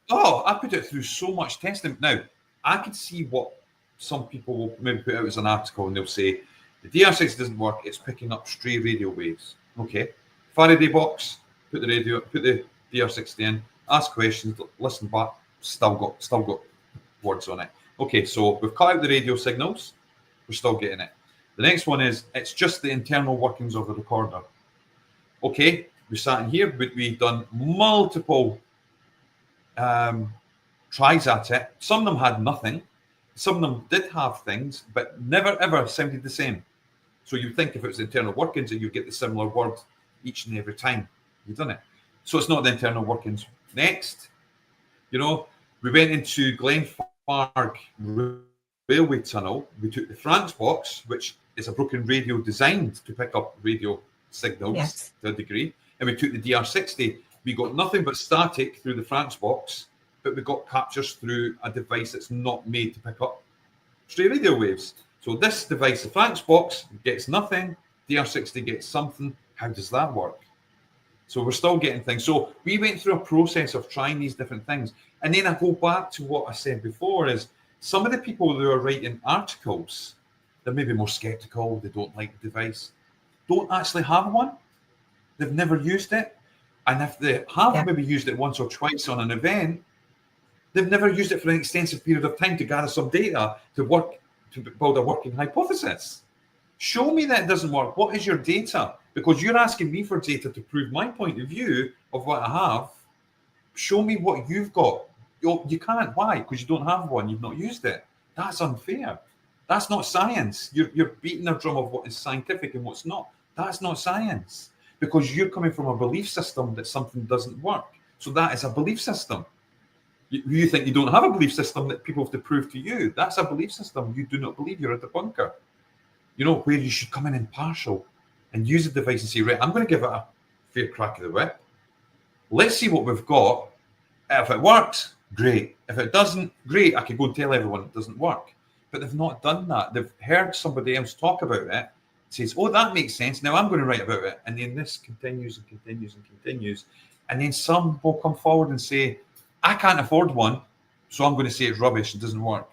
I put it through so much testing. Now, I could see what some people will maybe put out as an article and they'll say, the DR60 doesn't work, it's picking up stray radio waves. Okay. Faraday box, put the DR60 in, ask questions, listen back, still got words on it. Okay, so we've cut out the radio signals, we're still getting it. The next one is, it's just the internal workings of the recorder. Okay, we sat in here, but we've done multiple tries at it. Some of them had nothing. Some of them did have things, but never ever sounded the same. So you'd think if it was internal workings that you'd get the similar word each and every time you've done it. So it's not the internal workings. Next, we went into Glenfarg railway tunnel. We took the France box, which is a broken radio designed to pick up radio signals to a degree, and we took the DR60. We got nothing but static through the France box, but we got captures through a device that's not made to pick up stray radio waves. So this device, the France box, gets nothing, DR60 gets something. How does that work? So we're still getting things. So we went through a process of trying these different things. And then I go back to what I said before, is some of the people who are writing articles, they're maybe more skeptical, they don't like the device, don't actually have one. They've never used it. And if they have maybe used it once or twice on an event, they've never used it for an extensive period of time to gather some data to build a working hypothesis. Show me that it doesn't work. What is your data? Because you're asking me for data to prove my point of view of what I have. Show me what you've got. You can't. Why? Because you don't have one. You've not used it. That's unfair. That's not science. You're beating a drum of what is scientific and what's not. That's not science. Because you're coming from a belief system that something doesn't work. So that is a belief system. You think you don't have a belief system that people have to prove to you. That's a belief system. You do not believe you're at the bunker. Where you should come in impartial and use the device and say, right, I'm going to give it a fair crack of the whip. Let's see what we've got. If it works, great. If it doesn't, great. I could go and tell everyone it doesn't work. But they've not done that. They've heard somebody else talk about it, says, oh, that makes sense. Now I'm going to write about it. And then this continues and continues and continues. And then some will come forward and say, I can't afford one, so I'm going to say it's rubbish. It doesn't work.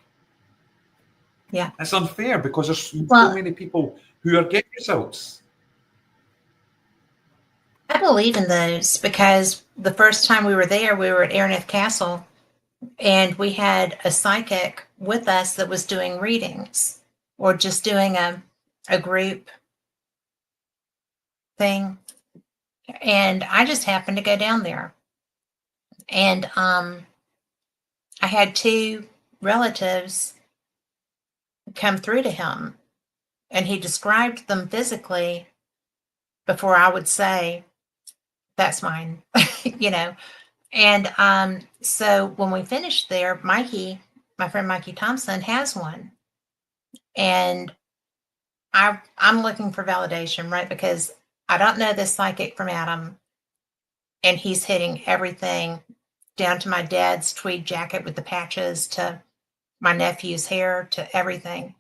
Yeah. It's unfair because there's so many people who are getting results. I believe in those because the first time we were there, we were at Araneth Castle, and we had a psychic with us that was doing readings or just doing a group thing. And I just happened to go down there. And I had two relatives come through to him, and he described them physically before I would say, that's mine, And so when we finished there, Mikey, my friend Mikey Thompson, has one. And I'm looking for validation, right? Because I don't know this psychic from Adam, and he's hitting everything down to my dad's tweed jacket with the patches, to my nephew's hair, to everything.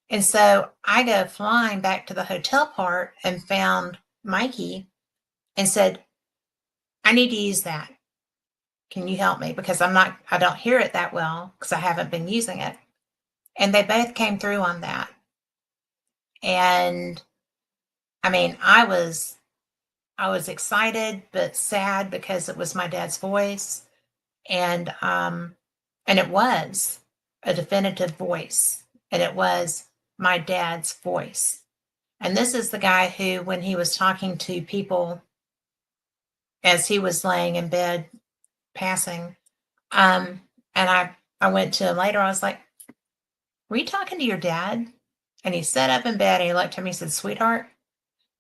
And so I go flying back to the hotel part and found Mikey and said, I need to use that. Can you help me? Because I don't hear it that well because I haven't been using it. And they both came through on that. And I mean, I was excited, but sad because it was my dad's voice. And it was a definitive voice, and it was my dad's voice. And this is the guy who, when he was talking to people as he was laying in bed passing, and I went to him later, I was like, were you talking to your dad? And he sat up in bed and he looked at me and said, sweetheart,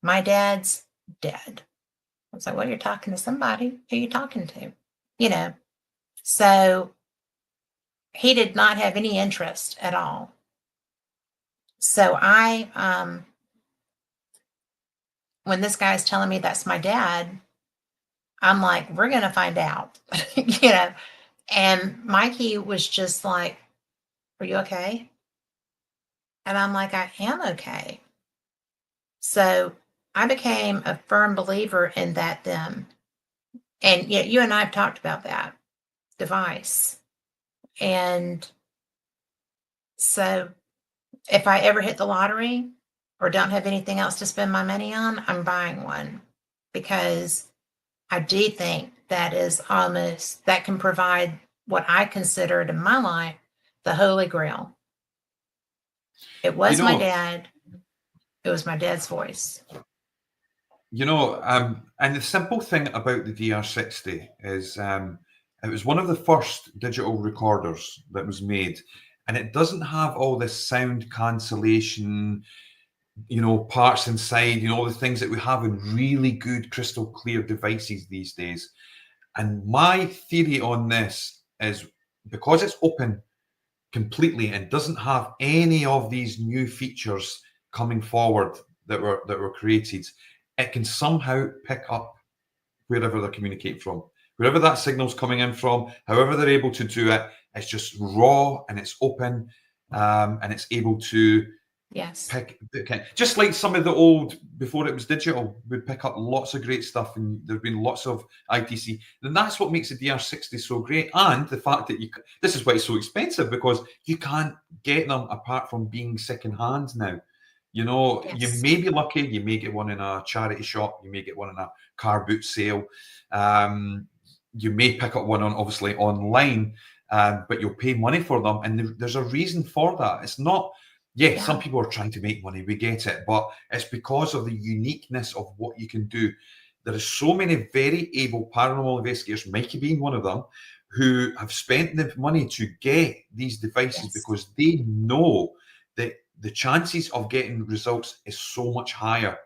my dad's dead. I was like, well, you're talking to somebody. Who are you talking to? So he did not have any interest at all. So when this guy's telling me that's my dad, I'm like, we're going to find out, And Mikey was just like, are you okay? And I'm like, I am okay. So I became a firm believer in that then. And you and I have talked about that device. And so if I ever hit the lottery or don't have anything else to spend my money on, I'm buying one, because I do think that can provide what I considered in my life the Holy Grail. It was my dad. it was my dad's voice. You know, and the simple thing about the DR60 is it was one of the first digital recorders that was made, and it doesn't have all this sound cancellation, you know, parts inside, you know, all the things that we have in really good crystal clear devices these days. And my theory on this is because it's open completely and doesn't have any of these new features coming forward that were created, it can somehow pick up wherever they're communicating from, wherever that signal's coming in from, however they're able to do it. It's just raw and it's open, and it's able to pick, just like some of the old, before it was digital, would pick up lots of great stuff, and there've been lots of ITC. And that's what makes the DR60 so great, and the fact that this is why it's so expensive, because you can't get them apart from being secondhand now. You know, you may be lucky, you may get one in a charity shop, you may get one in a car boot sale, you may pick up one on, obviously, online, but you'll pay money for them, and there's a reason for that. It's not, some people are trying to make money, we get it, but it's because of the uniqueness of what you can do. There are so many very able paranormal investigators, Mikey being one of them, who have spent the money to get these devices because they know that the chances of getting results is so much higher.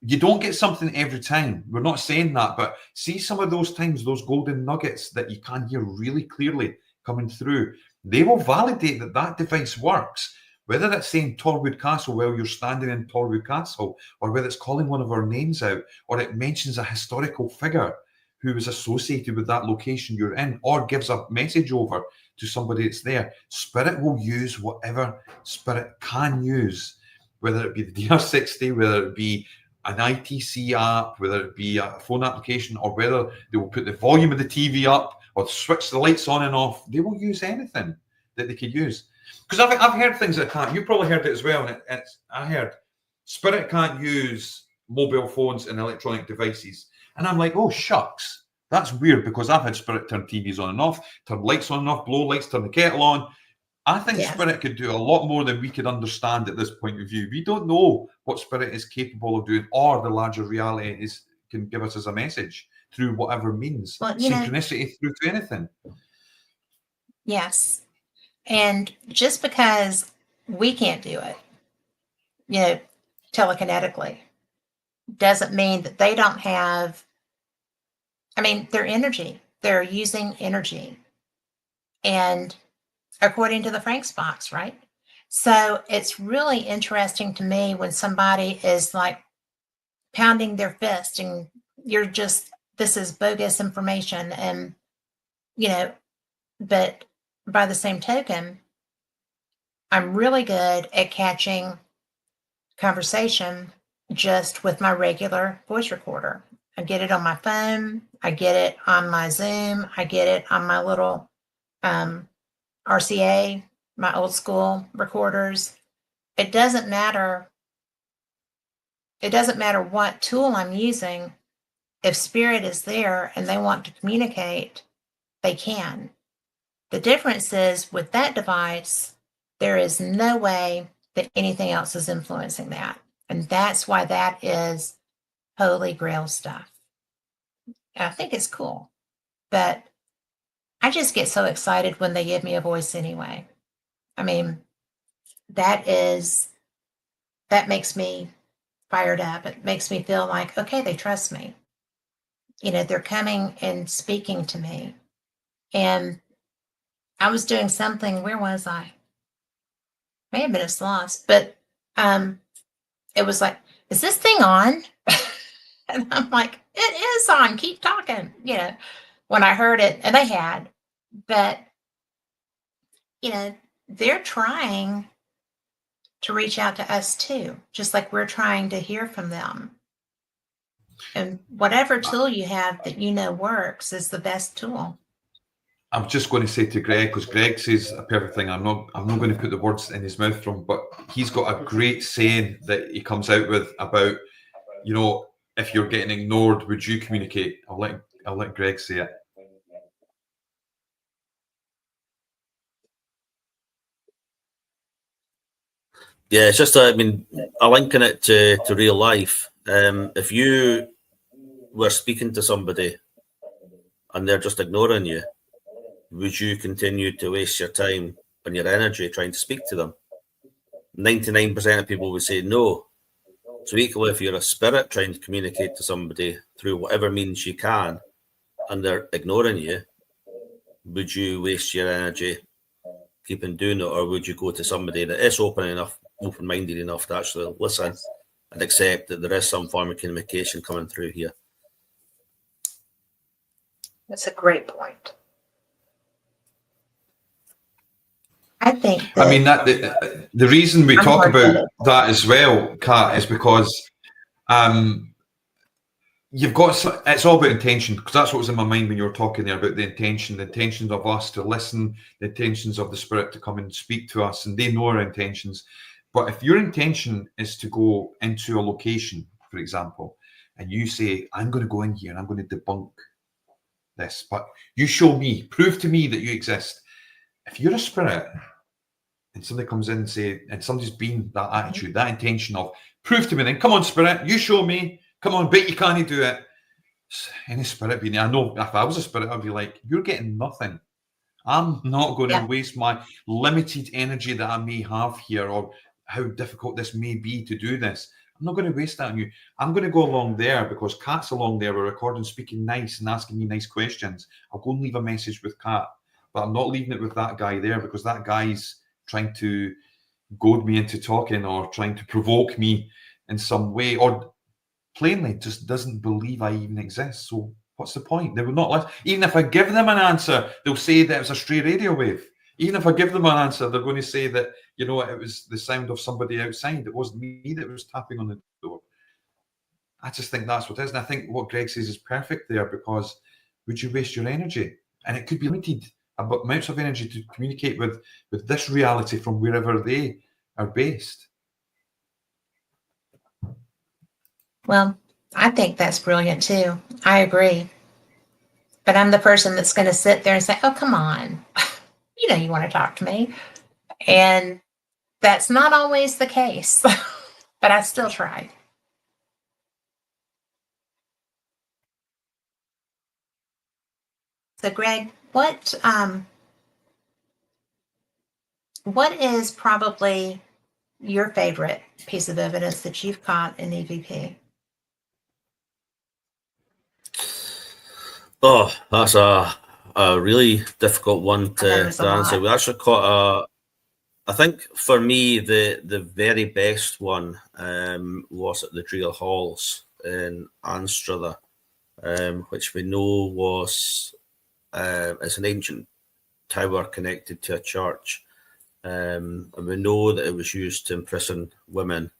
You don't get something every time. We're not saying that, but see some of those times, those golden nuggets that you can hear really clearly coming through, they will validate that that device works. Whether that's saying Torwood Castle while you're standing in Torwood Castle, or whether it's calling one of our names out, or it mentions a historical figure who is associated with that location you're in, or gives a message over to somebody that's there. Spirit will use whatever Spirit can use, whether it be the DR60, whether it be an ITC app, whether it be a phone application, or whether they will put the volume of the TV up or switch the lights on and off. They will use anything that they could use. Because I've heard things that can't. You probably heard it as well. And I heard Spirit can't use mobile phones and electronic devices. And I'm like, oh, shucks. That's weird, because I've had Spirit turn TVs on and off, turn lights on and off, blow lights, turn the kettle on. I think Spirit could do a lot more than we could understand at this point of view. We don't know what Spirit is capable of doing, or the larger reality can give us as a message through whatever means. Well, synchronicity through to anything. Yes. And just because we can't do it, you know, telekinetically, doesn't mean that they don't have, I mean, their energy. They're using energy. And according to the Frank's box, right? So it's really interesting to me when somebody is like pounding their fist and you're just, this is bogus information. And, you know, but by the same token, I'm really good at catching conversation just with my regular voice recorder. I get it on my phone. I get it on my Zoom. I get it on my little RCA, my old school recorders. It doesn't matter. It doesn't matter what tool I'm using. If Spirit is there and they want to communicate, they can. The difference is with that device, there is no way that anything else is influencing that. And that's why that is holy grail stuff. I think it's cool. But I just get so excited when they give me a voice anyway. I mean, that makes me fired up. It makes me feel like, okay, they trust me. You know, they're coming and speaking to me. And I was doing something, where was I? May have been a sloth, but it was like, is this thing on? And I'm like, it is on, keep talking, you know, when I heard it, and they had, but, you know, they're trying to reach out to us too, just like we're trying to hear from them. And whatever tool you have that you know works is the best tool. I'm just going to say to Greg, because Greg says a perfect thing. I'm not going to put the words in his mouth from, but he's got a great saying that he comes out with about, you know, if you're getting ignored, would you communicate? I'll let Greg say it. Yeah, it's just, I mean, I'm linking it to real life. If you were speaking to somebody and they're just ignoring you, would you continue to waste your time and your energy trying to speak to them? 99% of people would say no. So equally, if you're a spirit trying to communicate to somebody through whatever means you can, and they're ignoring you, would you waste your energy keeping doing it, or would you go to somebody that is open-minded enough to actually listen and accept that there is some form of communication coming through here? That's a great point. I think I mean, that the reason we talk about that as well, Kat, is because you've got, it's all about intention, because that's what was in my mind when you were talking there about the intentions of us to listen, the intentions of the spirit to come and speak to us, and they know our intentions. But if your intention is to go into a location, for example, and you say, I'm going to go in here and I'm going to debunk this, but you show me, prove to me that you exist. If you're a spirit and somebody comes in and say, and somebody's been that attitude, that intention of, prove to me then, come on, spirit, you show me, come on, bet you can't do it. Any spirit being there, I know if I was a spirit, I'd be like, you're getting nothing. I'm not going to waste my limited energy that I may have here, or how difficult this may be to do this. I'm not going to waste that on you. I'm going to go along there because Kat's along there. We're recording, speaking nice and asking me nice questions. I'll go and leave a message with Kat, but I'm not leaving it with that guy there, because that guy's trying to goad me into talking or trying to provoke me in some way, or plainly just doesn't believe I even exist. So what's the point? They will not listen. Even if I give them an answer, they'll say that it was a stray radio wave. Even if I give them an answer, they're going to say that, you know, it was the sound of somebody outside. It wasn't me that was tapping on the door. I just think that's what it is. And I think what Greg says is perfect there, because would you waste your energy? And it could be limited amounts of energy to communicate with this reality from wherever they are based. Well, I think that's brilliant too. I agree. But I'm the person that's going to sit there and say, oh, come on. You know, you want to talk to me. And that's not always the case, but I still try. So, Greg, what is probably your favorite piece of evidence that you've caught in EVP? Oh, that's a really difficult one to answer. We actually caught I think for me, the very best one was at the Driel Halls in Anstruther, which we know was it's an ancient tower connected to a church. And we know that it was used to imprison women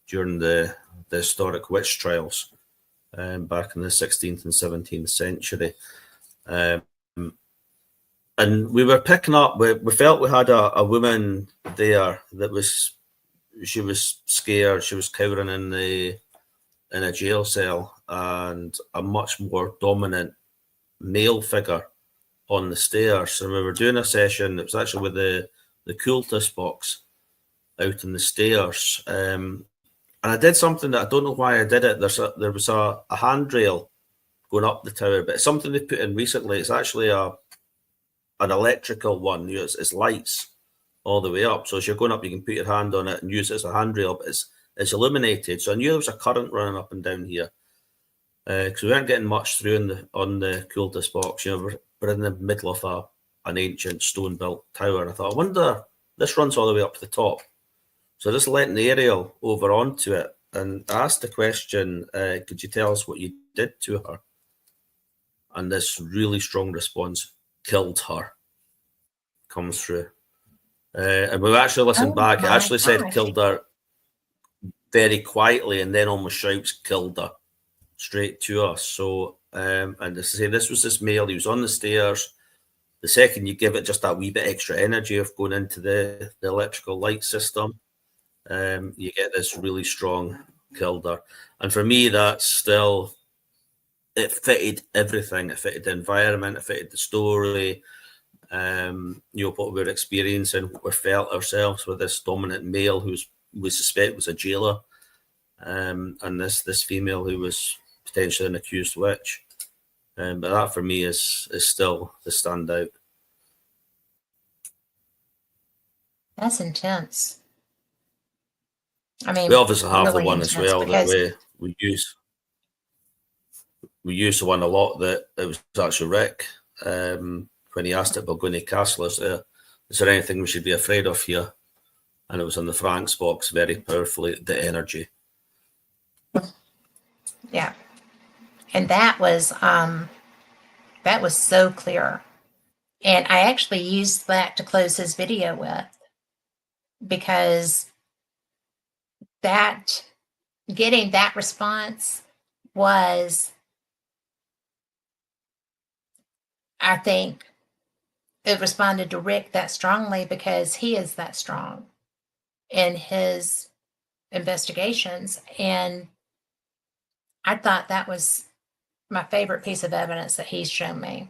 during the historic witch trials back in the 16th and 17th century. And we were picking up, we felt we had a woman there that she was scared, she was cowering in a jail cell, and a much more dominant male figure on the stairs. And we were doing a session, it was actually with the cultist box out on the stairs. And I did something that I don't know why I did it. There was a handrail going up the tower, but it's something they put in recently. It's actually an electrical one. It's lights all the way up. So as you're going up, you can put your hand on it and use it as a handrail, but it's illuminated. So I knew there was a current running up and down here because we weren't getting much through on the cultist box. You know, we're in the middle of an ancient stone-built tower. And I thought, I wonder, this runs all the way up to the top. So just letting the aerial over onto it, and I asked the question, could you tell us what you did to her? And this really strong response, killed her, comes through. And we actually listened back. It actually said killed her very quietly, and then almost shouts killed her straight to us. So, and to say this was this male, he was on the stairs. The second you give it just that wee bit extra energy of going into the electrical light system, you get this really strong killed her. And for me, that's still, it fitted everything. It fitted the environment, it fitted the story, you know, what we were experiencing, what we felt ourselves with this dominant male who's we suspect was a jailer, and this female who was potentially an accused witch. But that for me is still the standout. That's intense. I mean, we obviously have really the one as well because... that we use. We use the one a lot that it was actually Rick when he asked at Balgony Castle, is there anything we should be afraid of here? And it was in the Frank's box very powerfully, the energy. Yeah. And that was so clear. And I actually used that to close his video with, because getting that response was, I think it responded to Rick that strongly because he is that strong in his investigations. And I thought that was my favorite piece of evidence that he's shown me.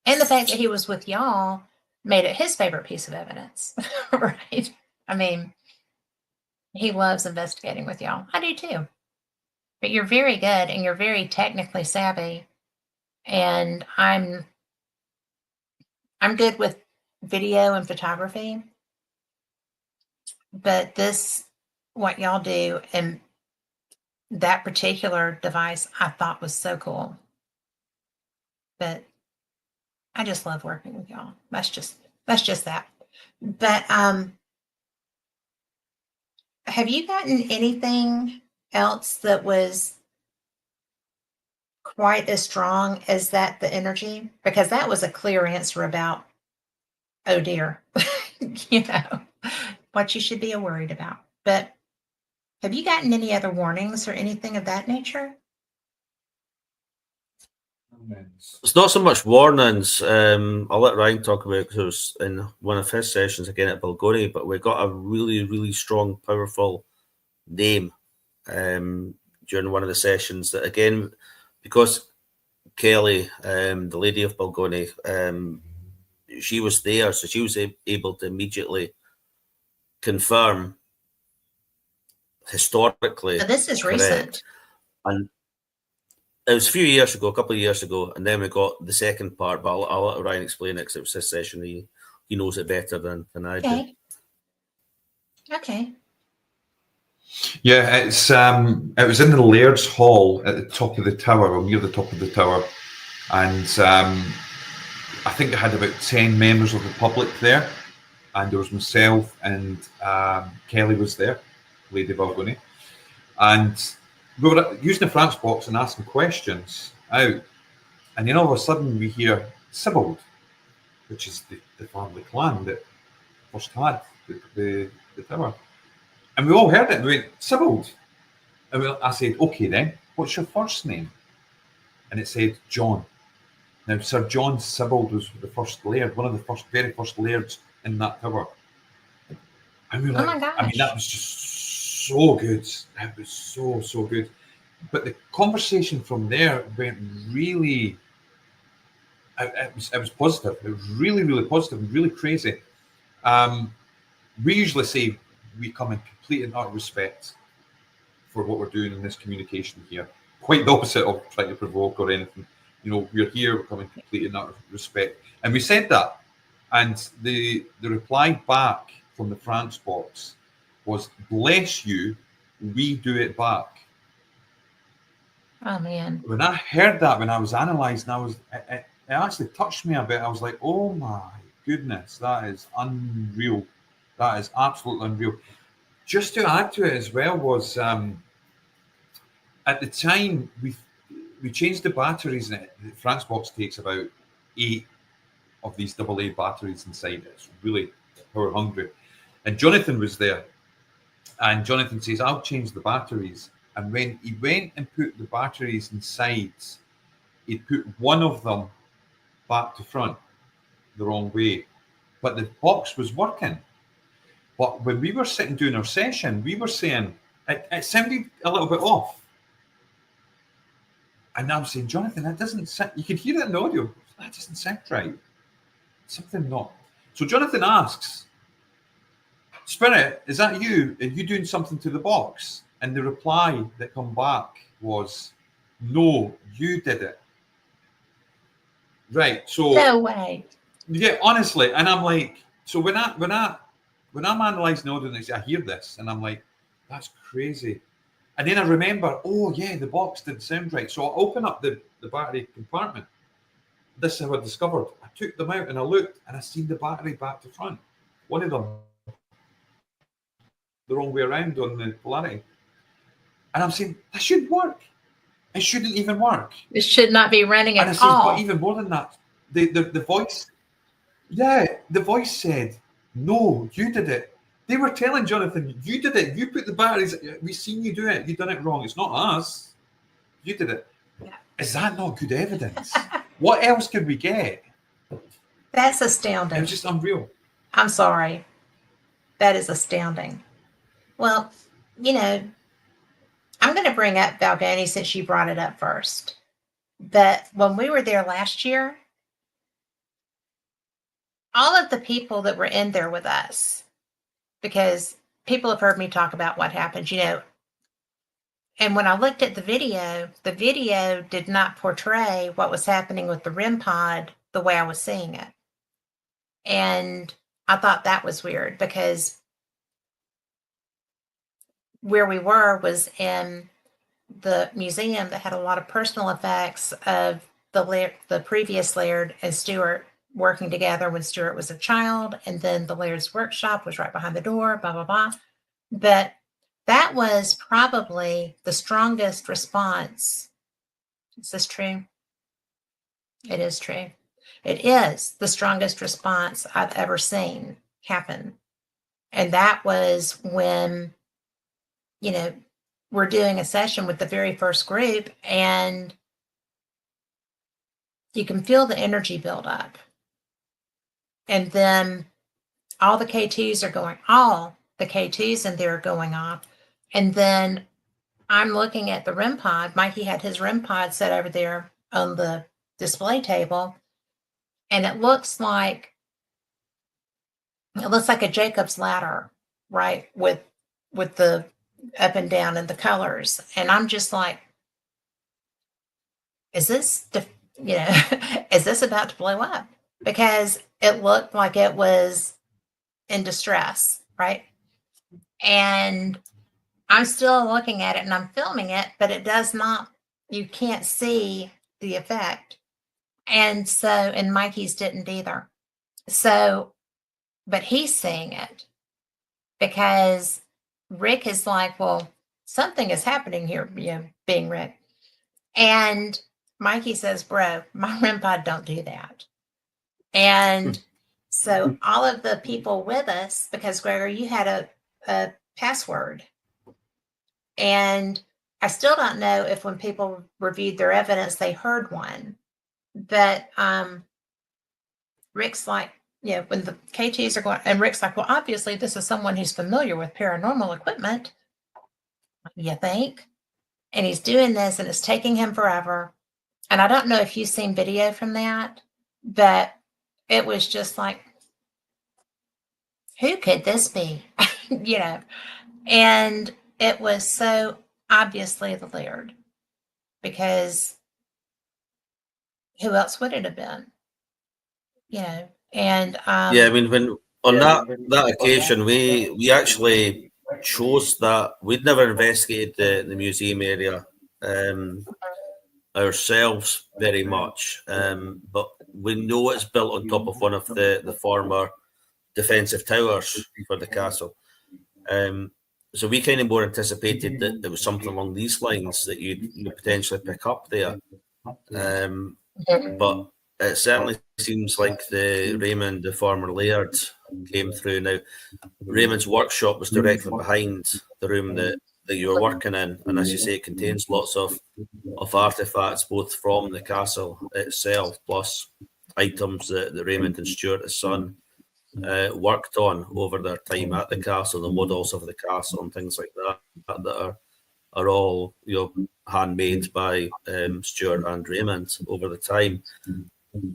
And the fact that he was with y'all made it his favorite piece of evidence, right? I mean, he loves investigating with y'all. I do too. But you're very good and you're very technically savvy. And I'm good with video and photography. But what y'all do and that particular device, I thought was so cool. But I just love working with y'all. That's just that. But have you gotten anything else that was quite as strong as that, the energy? Because that was a clear answer about, oh dear, what you should be worried about. But have you gotten any other warnings or anything of that nature? It's not so much warnings. I'll let Ryan talk about it because it was in one of his sessions again at Balgony, but we got a really, really strong, powerful name during one of the sessions that, again, because Kelly, the lady of Balgony, she was there, so she was able to immediately confirm historically. So this is correct. Recent. And it was a couple of years ago, and then we got the second part, but I'll let Ryan explain it because it was his session. He knows it better than I do. Okay. Yeah, it was in the Laird's Hall at the top of the tower, or near the top of the tower, and I think they had about 10 members of the public there, and there was myself and Kelly was there, Lady Balgony, and we were using the France box and asking questions out, and then all of a sudden we hear Sibbald, which is the family clan that first had the tower. And we all heard it, and we went, Sibbald. And I said, okay then, what's your first name? And it said, John. Now, Sir John Sibbald was the first laird, one of the very first lairds in that tower. And we were like, oh my gosh. I mean, that was just so good. That was so good. But the conversation from there went really, it was positive. It was really, really positive and really crazy. We usually say we come in complete and utter respect for what we're doing in this communication here. Quite the opposite of trying to provoke or anything. We're here, we're coming complete and utter respect. And we said that. And the reply back from the France box was, bless you, we do it back. Oh, man. When I heard that, when I was analysing, it actually touched me a bit. I was like, oh my goodness, that is unreal. That is absolutely unreal. Just to add to it as well was, at the time, we changed the batteries in it. The France box takes about 8 of these AA batteries inside it. It's really power hungry. And Jonathan was there. And Jonathan says, I'll change the batteries. And when he went and put the batteries inside, he put one of them back to front the wrong way. But the box was working. But when we were sitting doing our session, we were saying, it sounded a little bit off. And I'm saying, Jonathan, that doesn't sound, you can hear it in the audio, that doesn't sound right. Something not. So Jonathan asks, Spirit, is that you? Are you doing something to the box? And the reply that come back was, no, you did it. Right. So no way. Yeah, honestly, and I'm like, so when I'm analysing the audio, I hear this, and I'm like, that's crazy. And then I remember, oh yeah, the box didn't sound right. So I open up the battery compartment. This is how I discovered. I took them out and I looked, and I seen the battery back to front. One of them the wrong way around on the polarity. And I'm saying, that shouldn't work. It shouldn't even work. It should not be running And I at said, all. but even more than that, the voice, the voice said, no, you did it. They were telling Jonathan, you did it. You put the batteries, we've seen you do it. You've done it wrong. It's not us. You did it. Yeah. Is that not good evidence? What else could we get? That's astounding. It was just unreal. I'm sorry. That is astounding. Well, I'm going to bring up Balgoni since you brought it up first. But when we were there last year, all of the people that were in there with us, because people have heard me talk about what happened, and when I looked at the video did not portray what was happening with the REM pod the way I was seeing it. And I thought that was weird because where we were was in the museum that had a lot of personal effects of the previous Laird and Stewart working together when Stewart was a child, and then the Laird's workshop was right behind the door, blah, blah, blah. But that was probably the strongest response. Is this true? It is true. It is the strongest response I've ever seen happen. And that was when, we're doing a session with the very first group, and you can feel the energy build up. And then all the K2s in there are going off. And then I'm looking at the REM pod. Mikey had his REM pod set over there on the display table. And it looks like a Jacob's ladder, right? With the up and down and the colors. And I'm just like, is this about to blow up? Because it looked like it was in distress, right? And I'm still looking at it and I'm filming it, but it does not, you can't see the effect. And Mikey's didn't either. So, but he's seeing it because Rick is like, well, something is happening here, being Rick. And Mikey says, bro, my REM pod don't do that. And so all of the people with us, because Gregor, you had a password. And I still don't know if when people reviewed their evidence, they heard one. But Rick's like, when the K2s are going, and Rick's like, well, obviously this is someone who's familiar with paranormal equipment. You think? And he's doing this and it's taking him forever. And I don't know if you've seen video from that, but it was just like, who could this be? And it was so obviously the Laird, because who else would it have been? And I mean, when on that occasion, we actually chose that we'd never investigated the museum area ourselves very much, but we know it's built on top of one of the former defensive towers for the castle. So we kind of more anticipated that there was something along these lines that you'd potentially pick up there. But it certainly seems like the Raymond, the former Laird, came through. Now, Raymond's workshop was directly behind the room that you were working in, and as you say, it contains lots of artifacts, both from the castle itself, plus items that Raymond and Stewart, his son, worked on over their time at the castle, the models of the castle and things like that are all handmade by Stewart and Raymond over the time.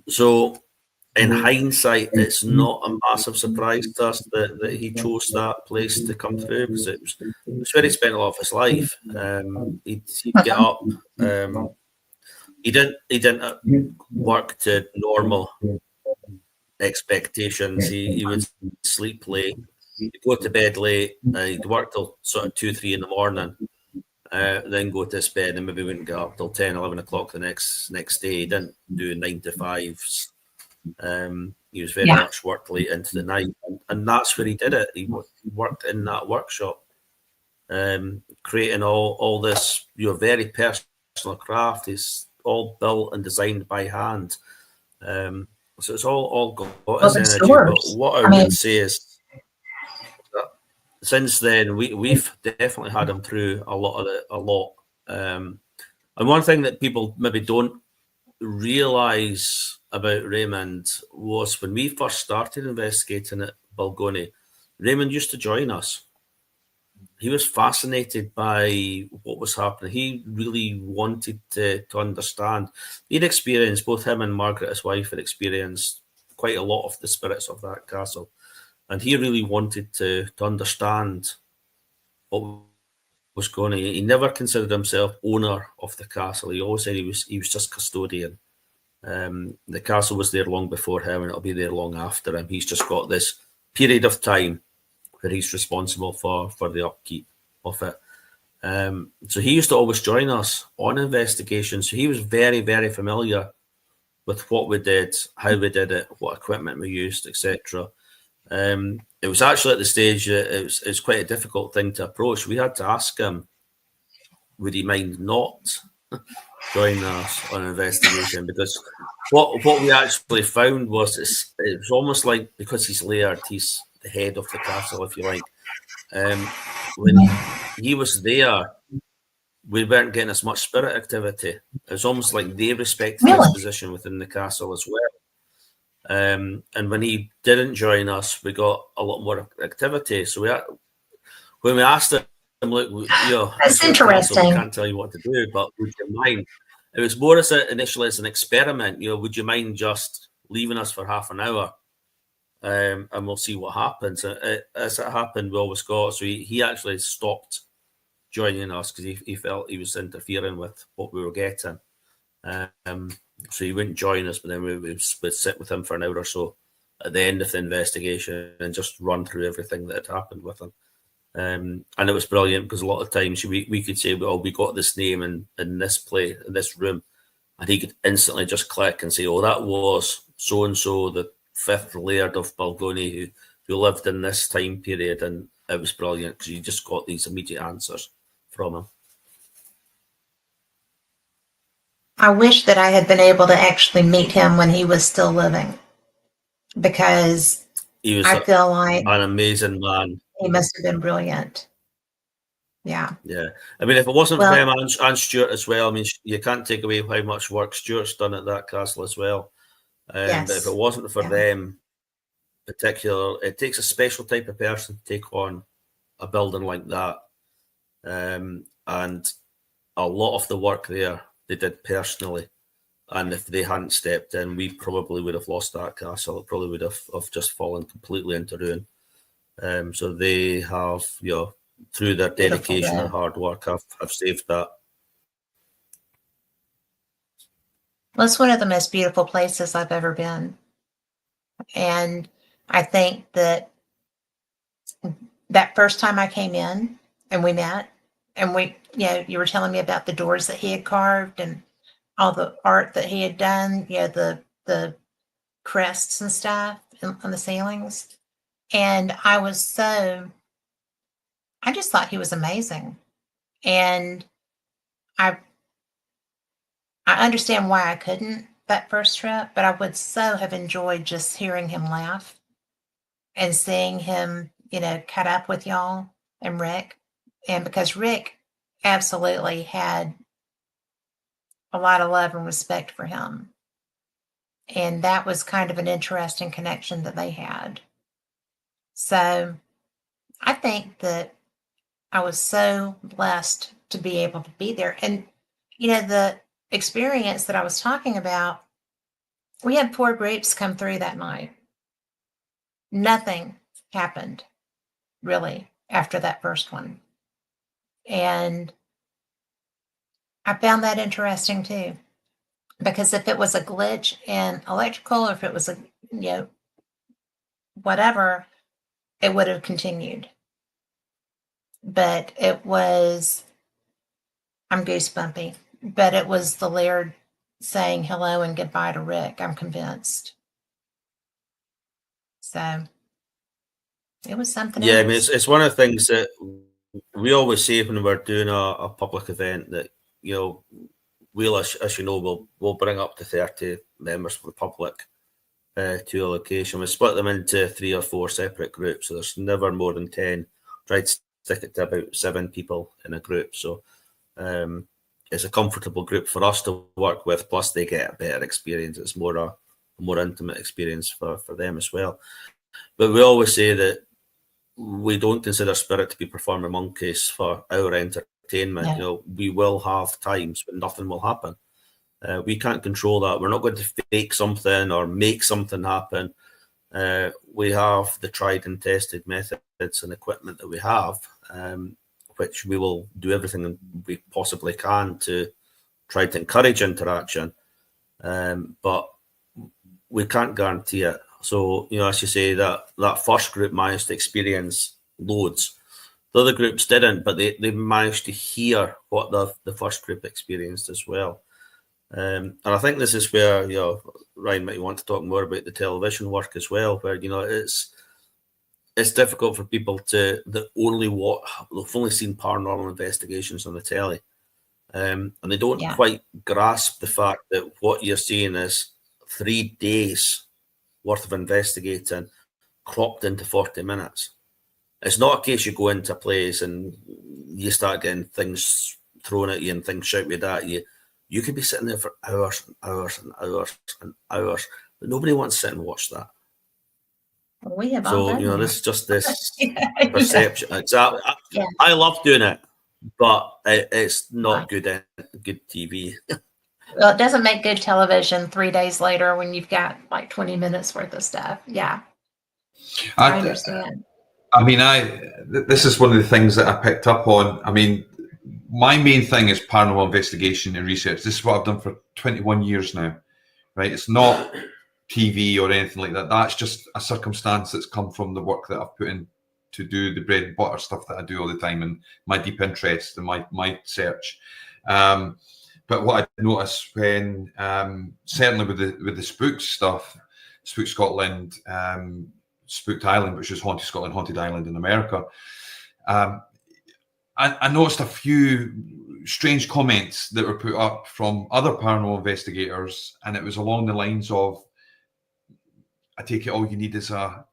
So in hindsight, it's not a massive surprise to us that he chose that place to come through, because it's where he spent a lot of his life. He'd get up. He didn't work to normal expectations. He would sleep late, he'd go to bed late, he'd work till sort of 2-3 in the morning, then go to his bed, and maybe wouldn't get up till 10-11 o'clock the next day. He didn't do 9 to 5s. He was very much worked late into the night, and that's where he did it. He worked in that workshop, creating all this very personal craft. It's all built and designed by hand. So it's all got his energy. But what I would say is that since then, we've definitely had him through a lot. And one thing that people maybe don't realise about Raymond was when we first started investigating at Balgony, Raymond used to join us. He was fascinated by what was happening. He really wanted to understand. He'd experienced, both him and Margaret, his wife, had experienced quite a lot of the spirits of that castle. And he really wanted to understand what was going on. He never considered himself owner of the castle. He always said he was just custodian. The castle was there long before him, and it'll be there long after him. He's just got this period of time where he's responsible for the upkeep of it. So he used to always join us on investigations. So he was very, very familiar with what we did, how we did it, what equipment we used, etc. It was actually at the stage that it was quite a difficult thing to approach. We had to ask him, would he mind not joining us on an investigation? Because what we actually found was it was almost like, because he's layered, he's the head of the castle, if you like. When he was there, we weren't getting as much spirit activity. It was almost like they respected his position within the castle as well. And when he didn't join us, we got a lot more activity. So when we asked him, look, that's interesting. Castle, we can't tell you what to do, but would you mind? It was more initially as an experiment. Would you mind just leaving us for half an hour? And we'll see what happens. As it happened, we always got. So he actually stopped joining us because he felt he was interfering with what we were getting. So he wouldn't join us, but then we'd sit with him for an hour or so at the end of the investigation and just run through everything that had happened with him. And it was brilliant because a lot of times we could say, well, we got this name in this play, in this room, and he could instantly just click and say, oh, that was so-and-so, the 5th laird of Balgony who lived in this time period. And it was brilliant because you just got these immediate answers from him. I wish that I had been able to actually meet him when he was still living, because I feel like an amazing man. He must have been brilliant. Yeah. Yeah. I mean, if it wasn't for him and Stewart as well, I mean, you can't take away how much work Stewart's done at that castle as well. But if it wasn't for them, particular, it takes a special type of person to take on a building like that. And a lot of the work there they did personally. And if they hadn't stepped in, we probably would have lost that castle. It probably would have just fallen completely into ruin. So they have, through their dedication and hard work, have saved that. Well, it's one of the most beautiful places I've ever been. And I think that first time I came in and we met, and you were telling me about the doors that he had carved and all the art that he had done, the crests and stuff on the ceilings. And I just thought he was amazing. And I understand why I couldn't that first trip, but I would so have enjoyed just hearing him laugh and seeing him, cut up with y'all and Rick. And because Rick absolutely had a lot of love and respect for him. And that was kind of an interesting connection that they had. So I think that I was so blessed to be able to be there. And, the experience that I was talking about We had 4 groups come through that night. Nothing happened, really, after that first one. And I found that interesting too. Because if it was a glitch in electrical, or if it was a, whatever, it would have continued. But it was, I'm goosebumpy, but it was the Laird saying hello and goodbye to Rick, I'm convinced. So it was something else. I mean, it's one of the things that we always say when we're doing a public event that, we'll, as you know, we'll bring up to 30 members for the public to a location. We split them into 3 or 4 separate groups, so there's never more than 10. Try to stick it to about 7 people in a group. So it's a comfortable group for us to work with, plus they get a better experience. It's a more intimate experience for them as well. But we always say that we don't consider Spirit to be performing monkeys for our entertainment. Yeah. We will have times when nothing will happen. We can't control that. We're not going to fake something or make something happen. We have the tried and tested methods and equipment that we have, which we will do everything we possibly can to try to encourage interaction. But we can't guarantee it. So, as you say, that first group managed to experience loads. The other groups didn't, but they managed to hear what the first group experienced as well. And I think this is where, Ryan might want to talk more about the television work as well, where, it's difficult for people that they've only seen paranormal investigations on the telly. And they don't quite grasp the fact that what you're seeing is 3 days worth of investigating cropped into 40 minutes. It's not a case you go into a place and you start getting things thrown at you and things shouted at you. You could be sitting there for hours and hours and hours and hours, but nobody wants to sit and watch that. We have all done that. This is just this perception. Exactly. I love doing it, but it's not good TV. Well, it doesn't make good television 3 days later when you've got like 20 minutes worth of stuff. Yeah. I understand. I mean, this is one of the things that I picked up on. I mean, my main thing is paranormal investigation and research. This is what I've done for 21 years now, right? It's not TV or anything like that. That's just a circumstance that's come from the work that I've put in to do the bread and butter stuff that I do all the time and my deep interest and my search. But what I noticed when, certainly with the spook stuff, Spook Scotland, Spooked Island, which is Haunted Scotland, Haunted Island in America, I noticed a few strange comments that were put up from other paranormal investigators, and it was along the lines of, I take it all you need is a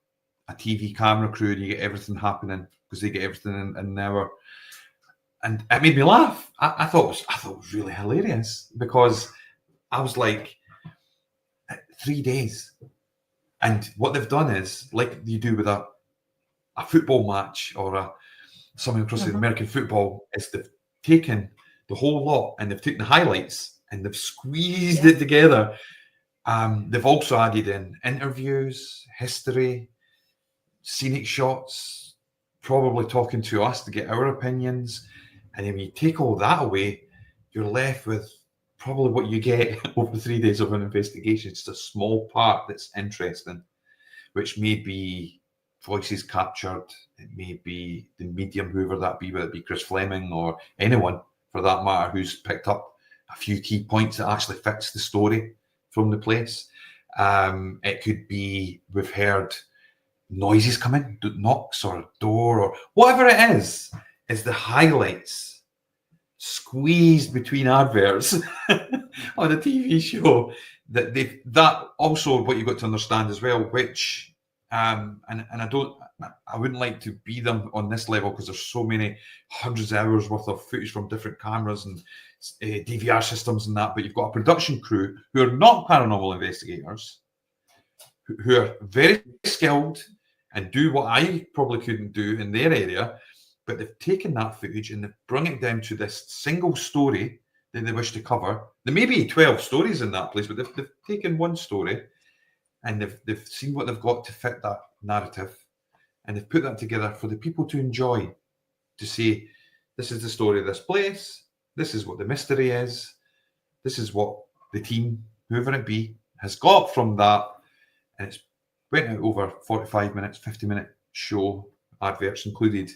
TV camera crew and you get everything happening because they get everything in an hour. And it made me laugh. I thought it was really hilarious because I was like, 3 days. And what they've done is, like you do with a football match or something across the American football, is they've taken the whole lot and they've taken the highlights and they've squeezed it together. They've also added in interviews, history, scenic shots, probably talking to us to get our opinions. And then when you take all that away, you're left with probably what you get over 3 days of an investigation. It's a small part that's interesting, which may be voices captured. It may be the medium, whoever that be, whether it be Chris Fleming or anyone for that matter, who's picked up a few key points that actually fits the story from the place. It could be we've heard noises coming, knocks or a door or whatever it is the highlights squeezed between adverts on a TV show. That also what you've got to understand as well, which and I wouldn't like to be them on this level because there's so many hundreds of hours worth of footage from different cameras and DVR systems and that, but you've got a production crew who are not paranormal investigators, who are very skilled and do what I probably couldn't do in their area, but they've taken that footage and they've brought it down to this single story that they wish to cover. There may be 12 stories in that place, but they've taken one story and they've seen what they've got to fit that narrative, and they've put that together for the people to enjoy, to say, this is the story of this place, this is what the mystery is, this is what the team, whoever it be, has got from that. And it's went out over 45 minutes, 50-minute show, adverts included,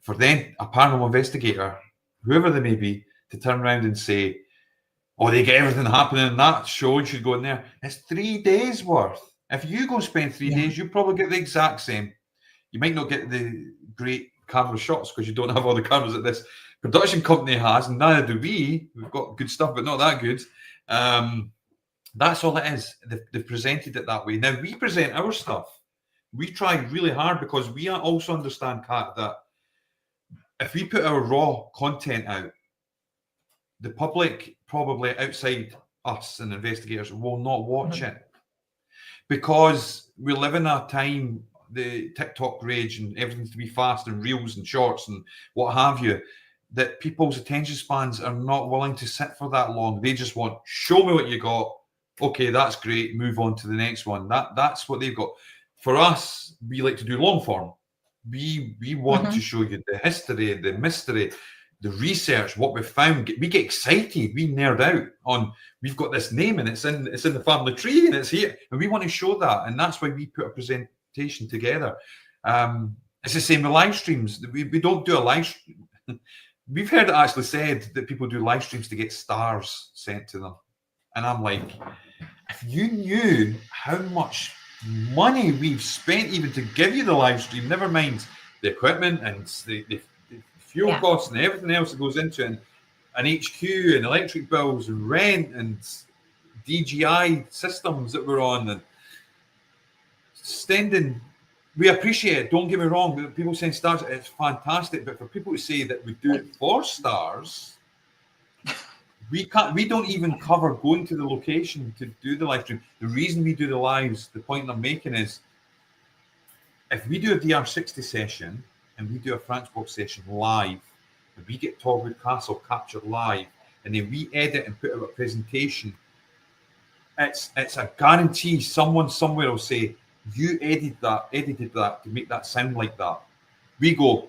for then a paranormal investigator, whoever they may be, to turn around and say, oh, they get everything happening in that show, you should go in there. It's 3 days worth. If you go spend 3 days, you probably get the exact same. You might not get the great camera shots because you don't have all the cameras that this production company has, and neither do we. We've got good stuff, but not that good. That's all it is. They've presented it that way. Now, we present our stuff. We try really hard because we also understand, Kat, that if we put our raw content out, the public probably outside us and investigators will not watch it, because we live in a time, the TikTok rage and everything's to be fast and reels and shorts and what have you, that people's attention spans are not willing to sit for that long. They just want, show me what you got. Okay, that's great. Move on to the next one. That's what they've got. For us, we like to do long form. We want to show you the history, the mystery, the research, what we found. We get excited. We nerd out on, we've got this name and it's in the family tree and it's here. And we want to show that. And that's why we put a presentation together. It's the same with live streams. We don't do a live stream. We've heard it actually said that people do live streams to get stars sent to them. And I'm like, if you knew how much money we've spent even to give you the live stream, never mind the equipment and the fuel costs and everything else that goes into it, and HQ and electric bills and rent and DGI systems that we're on and standing. We appreciate it, don't get me wrong. People saying stars, it's fantastic, but for people to say that we do it for stars, we don't even cover going to the location to do the live stream. The reason we do the lives, the point I'm making is, if we do a DR60 session and we do a Franchbox session live, and we get Togwood Castle captured live, and then we edit and put out a presentation, it's a guarantee someone somewhere will say, you edited that to make that sound like that. We go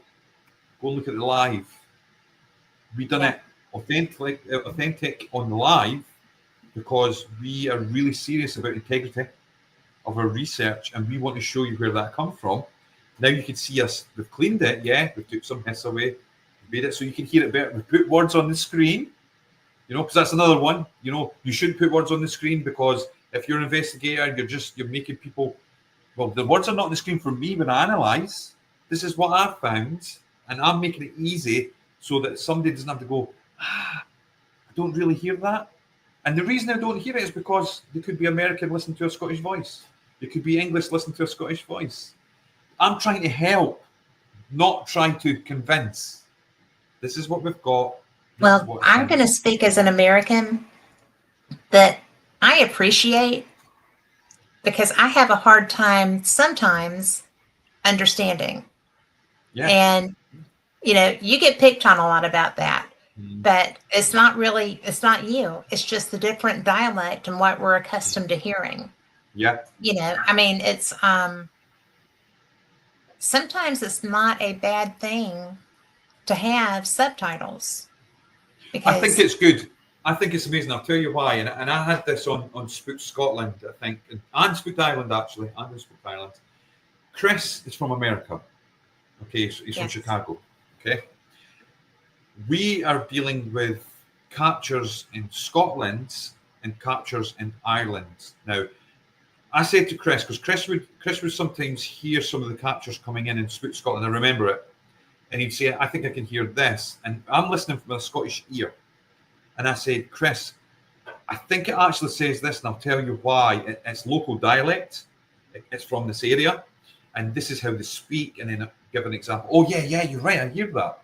look at the live. We done it authentic on the live because we are really serious about integrity of our research, and we want to show you where that come from. Now you can see us. We've cleaned it, we took some hiss away, made it so you can hear it better. We put words on the screen, because that's another one. You shouldn't put words on the screen, because if you're an investigator, you're making people. Well, the words are not on the screen for me when I analyse. This is what I've found, and I'm making it easy so that somebody doesn't have to go, I don't really hear that. And the reason I don't hear it is because they could be American listening to a Scottish voice. They could be English listening to a Scottish voice. I'm trying to help, not trying to convince. This is what we've got. Well, I'm going to speak as an American that I appreciate, because I have a hard time sometimes understanding. Yeah. And, you get picked on a lot about that, but it's not you. It's just the different dialect and what we're accustomed to hearing. Yeah. It's, sometimes it's not a bad thing to have subtitles. I think it's good. I think it's amazing. I'll tell you why. And I had this on Spooked Scotland, I think, and Spooked Ireland, actually, and on Spooked Ireland. Chris is from America. Okay, so he's from Chicago. Okay. We are dealing with captures in Scotland and captures in Ireland. Now, I said to Chris, because Chris would sometimes hear some of the captures coming in Spooked Scotland. I remember it. And he'd say, I think I can hear this. And I'm listening from a Scottish ear. And I said, Chris, I think it actually says this, and I'll tell you why. It's local dialect. It's from this area. And this is how they speak. And then I give an example. Oh, yeah, you're right. I hear that.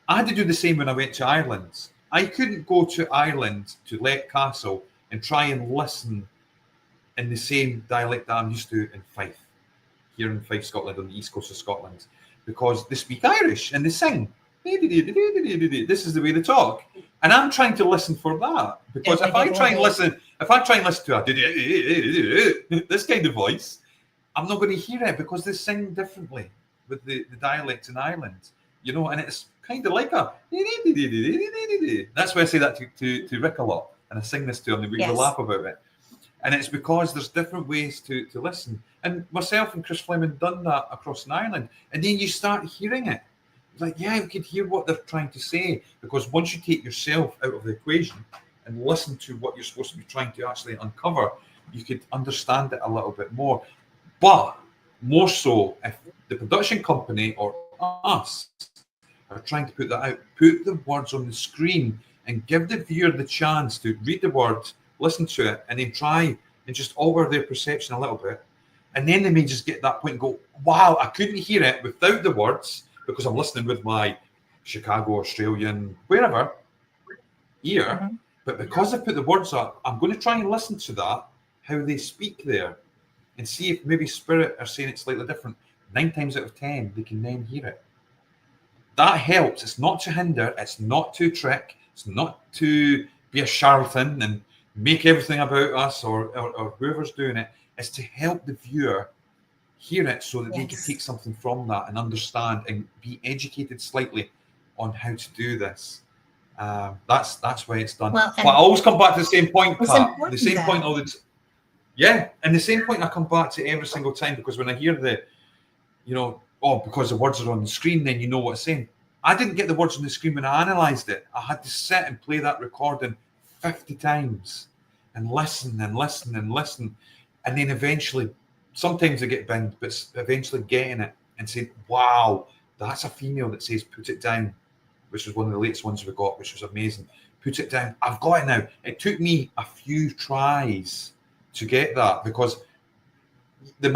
I had to do the same when I went to Ireland. I couldn't go to Ireland, to Let Castle, and try and listen in the same dialect that I'm used to in Fife, here in Fife, Scotland, on the east coast of Scotland, because they speak Irish and they sing. This is the way they talk. And I'm trying to listen for that, because if I try and listen to this kind of voice, I'm not going to hear it, because they sing differently with the dialect in Ireland, you know, and it's kind of like a. That's why I say that to Rick a lot, and I sing this to him, and we laugh about it. And it's because there's different ways to listen. And myself and Chris Fleming done that across in Ireland, and then you start hearing it. Like, yeah, we can hear what they're trying to say, because once you take yourself out of the equation and listen to what you're supposed to be trying to actually uncover, you could understand it a little bit more. But more so, if the production company or us are trying to put that out, put the words on the screen and give the viewer the chance to read the word, listen to it, and then try and just alter their perception a little bit. And then they may just get to that point and go, wow, I couldn't hear it without the words, because I'm listening with my Chicago, Australian, wherever, ear. But because I put the words up, I'm going to try and listen to that, how they speak there, and see if maybe Spirit are saying it slightly different. 9 times out of 10, they can then hear it. That helps. It's not to hinder. It's not to trick. It's not to be a charlatan and make everything about us or whoever's doing it. It's to help the viewer hear it, so that they can take something from that and understand and be educated slightly on how to do this. That's why it's done. Well, but I always come back to the same point, Pat. The same that. point all the and the same point I come back to every single time, because when I hear the, you know, because the words are on the screen, then you know what it's saying. I didn't get the words on the screen when I analysed it. I had to sit and play that recording 50 times and listen and listen and listen, and then eventually. Sometimes I get binged, but eventually getting it and saying, wow, that's a female that says put it down, which was one of the latest ones we got, which was amazing. Put it down. I've got it now. It took me a few tries to get that, because the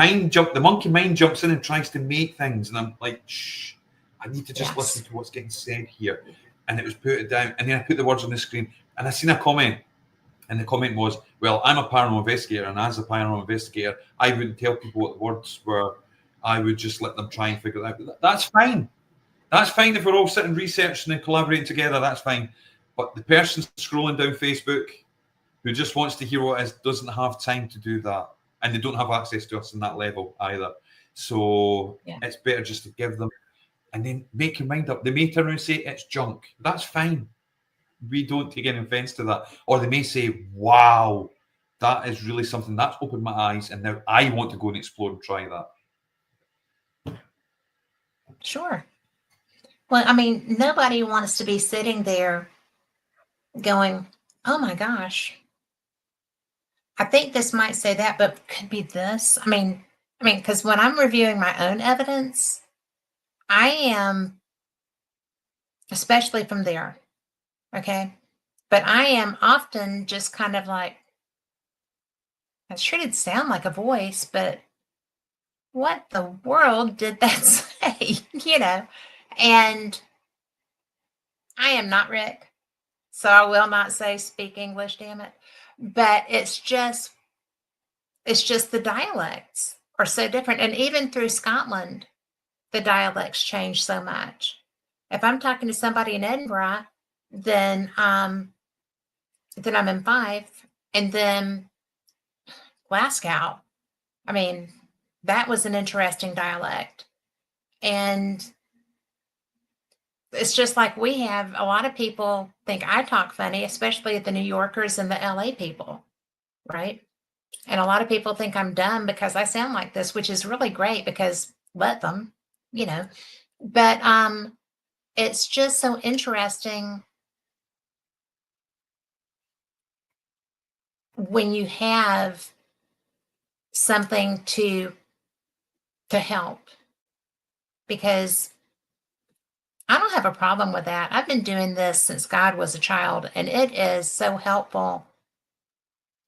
monkey mind jumps in and tries to make things. And I'm like, shh, I need to just listen to what's getting said here. And it was put it down. And then I put the words on the screen, and I seen a comment. And the comment was, well, I'm a paranormal investigator, and as a paranormal investigator, I wouldn't tell people what the words were. I would just let them try and figure it out. That's fine. That's fine if we're all sitting researching and collaborating together. That's fine. But the person scrolling down Facebook who just wants to hear what it is doesn't have time to do that. And they don't have access to us on that level either. So it's better just to give them, and then make your mind up. They may turn around and say it's junk. That's fine. We don't take any offense to that. Or they may say, wow, that is really something that's opened my eyes, and now I want to go and explore and try that. Sure. Well, I mean, nobody wants to be sitting there going, oh my gosh, I think this might say that, but could be this. I mean, because when I'm reviewing my own evidence, I am, especially from there, okay? But I am often just kind of like, it sure did sound like a voice, but what the world did that say? You know? And I am not Rick, so I will not say speak English, damn it. But it's just the dialects are so different. And even through Scotland, the dialects change so much. If I'm talking to somebody in Edinburgh, then I'm in Fife, and then Glasgow. I mean, that was an interesting dialect. And it's just like we have a lot of people think I talk funny, especially the New Yorkers and the LA people, right? And a lot of people think I'm dumb because I sound like this, which is really great, because let them, you know. But it's just so interesting when you have something to help, because I don't have a problem with that. I've been doing this since God was a child, and it is so helpful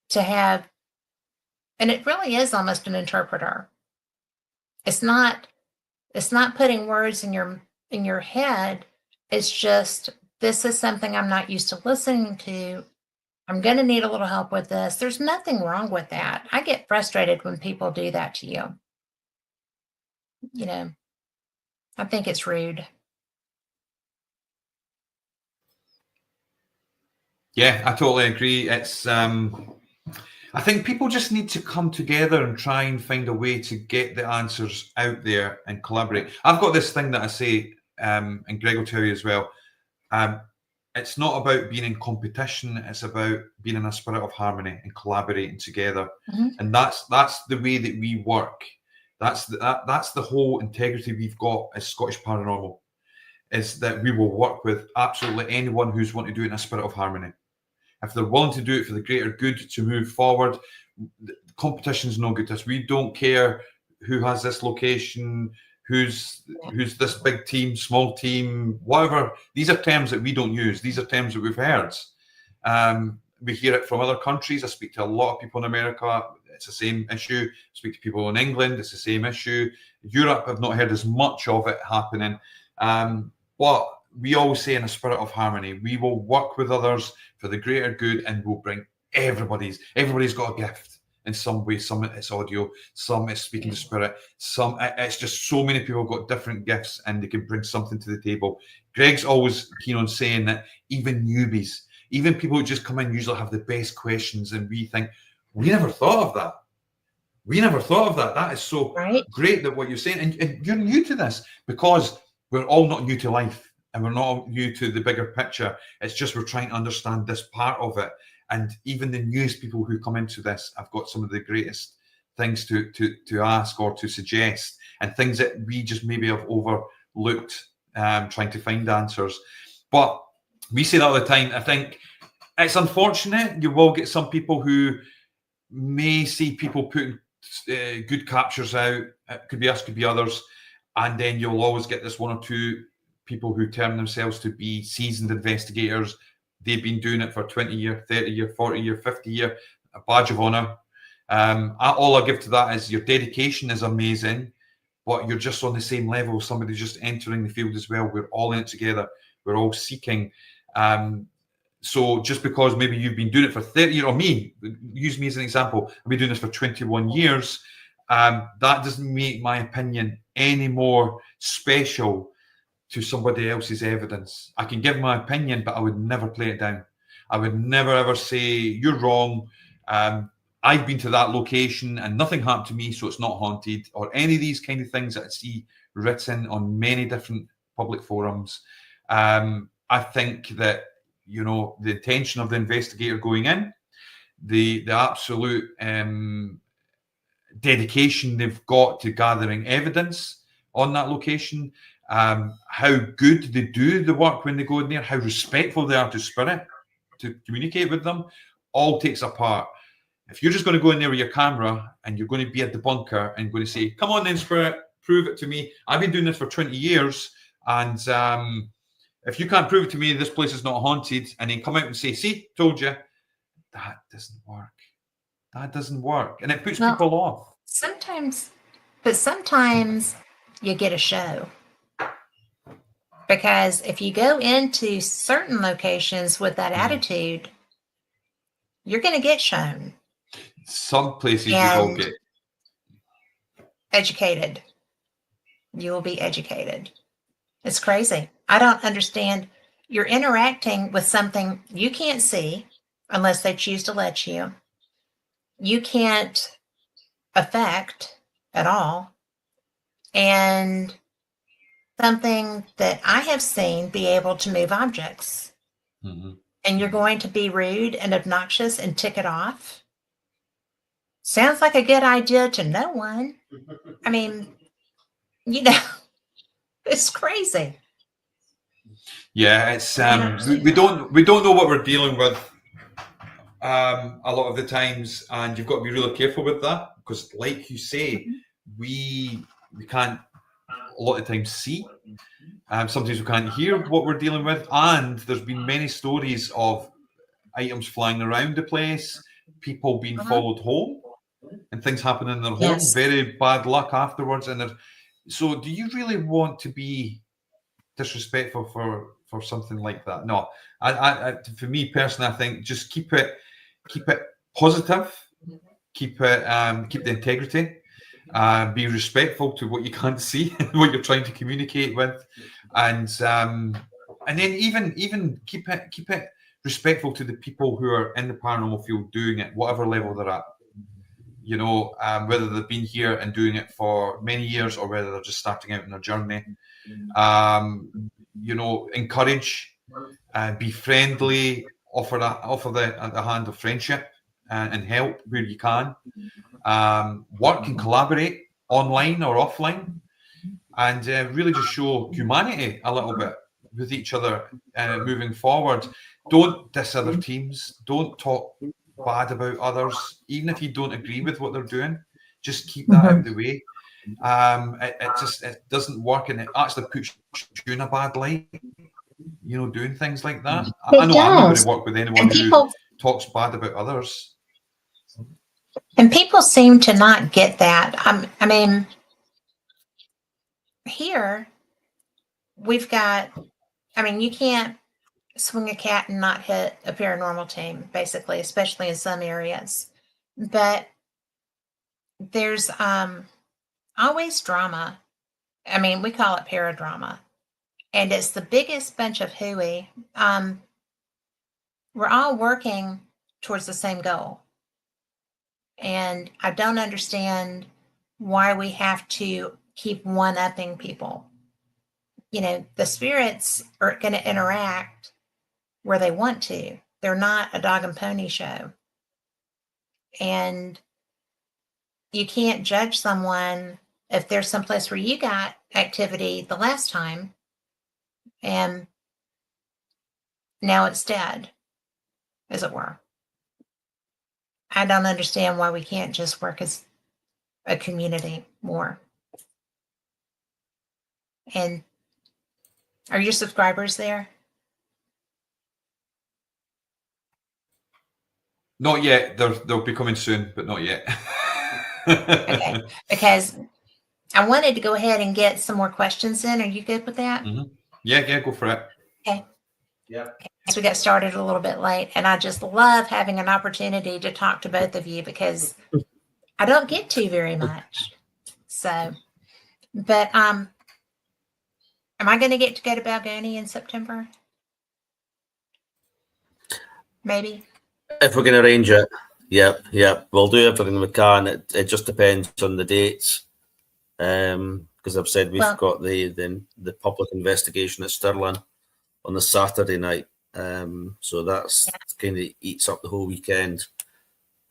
to have, and it really is almost an interpreter. It's not putting words in your head. It's just, this is something I'm not used to listening to. I'm going to need a little help with this. There's nothing wrong with that. I get frustrated when people do that to you. You know, I think it's rude. Yeah, I totally agree. It's I think people just need to come together and try and find a way to get the answers out there and collaborate. I've got this thing that I say, and Greg will tell you as well. It's not about being in competition. It's about being in a spirit of harmony and collaborating together. And that's the way that we work. That's the whole integrity we've got as Scottish Paranormal, is that we will work with absolutely anyone who's wanting to do it in a spirit of harmony. If they're willing to do it for the greater good to move forward, competition's no good to us. We don't care who has this location, who's this big team, small team, whatever. These are terms that we don't use. These are terms that we've heard. We hear it from other countries. I speak to a lot of people in America. It's the same issue. I speak to people in England. It's the same issue. Europe, I've not heard as much of it happening. But we always say in a spirit of harmony, we will work with others for the greater good, and we'll bring everybody's got a gift in some way. Some it's audio, some it's speaking to spirit, some it's just so many people have got different gifts and they can bring something to the table. Greg's always keen on saying that even newbies, even people who just come in usually have the best questions, and we think, we never thought of that. We never thought of that. That is so great that what you're saying, and you're new to this because we're all not new to life. And we're not new to the bigger picture. It's just we're trying to understand this part of it. And even the newest people who come into this have got some of the greatest things to ask or to suggest, and things that we just maybe have overlooked, trying to find answers. But we say that all the time. I think it's unfortunate. You will get some people who may see people putting good captures out. It could be us, could be others. And then you'll always get this one or two people who term themselves to be seasoned investigators. They've been doing it for 20 year, 30 year, 40 year, 50 year, a badge of honor. All I give to that is your dedication is amazing, but you're just on the same level. Somebody just entering the field as well. We're all in it together. We're all seeking. So just because maybe you've been doing it for 30 years, or me, use me as an example, I've been doing this for 21 years. That doesn't make my opinion any more special to somebody else's evidence. I can give my opinion, but I would never play it down. I would never ever say you're wrong. I've been to that location and nothing happened to me, so it's not haunted, or any of these kind of things that I see written on many different public forums. I think that, you know, the intention of the investigator going in, the absolute dedication they've got to gathering evidence on that location, how good they do the work when they go in there, how respectful they are to spirit, to communicate with them, all takes a part. If you're just going to go in there with your camera and you're going to be at the bunker and going to say, come on then, spirit, prove it to me. I've been doing this for 20 years. And if you can't prove it to me, this place is not haunted, and then come out and say, see, told you, that doesn't work. That doesn't work. And it puts people off. Sometimes you get a show. Because if you go into certain locations with that attitude, you're going to get shown. Some places you will get educated. You will be educated. It's crazy. I don't understand. You're interacting with something you can't see unless they choose to let you. You can't affect at all. And something that I have seen be able to move objects. And you're going to be rude and obnoxious and tick it off. Sounds like a good idea to no one. I mean, you know, it's crazy. Yeah, it's we don't know what we're dealing with a lot of the times, and you've got to be really careful with that, because like you say, we can't a lot of times see. Sometimes we can't hear what we're dealing with, and there's been many stories of items flying around the place, people being followed home, and things happen in their home. Very bad luck afterwards. And so, do you really want to be disrespectful for something like that? No, I for me personally, I think just keep it positive, keep the integrity. Be respectful to what you can't see, what you're trying to communicate with, and then even keep it respectful to the people who are in the paranormal field doing it, whatever level they're at. You know, whether they've been here and doing it for many years or whether they're just starting out in their journey. You know, encourage, be friendly, offer the hand of friendship and help where you can. Work and collaborate online or offline, and really just show humanity a little bit with each other moving forward. Don't diss other teams. Don't talk bad about others, even if you don't agree with what they're doing. Just keep that out of the way. It doesn't work, and it actually puts you in a bad light. You know, doing things like that. I know I'm not going to work with anyone who talks bad about others. And people seem to not get that. I mean, here we've got, I mean, you can't swing a cat and not hit a paranormal team, basically, especially in some areas. But there's always drama. I mean, we call it paradrama. And it's the biggest bunch of hooey. We're all working towards the same goal. And I don't understand why we have to keep one-upping people. You know, the spirits are going to interact where they want to. They're not a dog and pony show. And you can't judge someone if there's someplace where you got activity the last time and now it's dead, as it were. I don't understand why we can't just work as a community more. And are your subscribers there? Not yet. They'll be coming soon, but not yet. Okay, because I wanted to go ahead and get some more questions in. Are you good with that? Mm-hmm. Yeah, go for it. Okay. Yeah. Okay. So we got started a little bit late, and I just love having an opportunity to talk to both of you because I don't get to very much. So, but am I going to get to go to Balgony in September? Maybe. If we can arrange it, yeah, we'll do everything we can. It just depends on the dates, because I've said we've got the public investigation at Stirling on the Saturday night, so that's kind of eats up the whole weekend.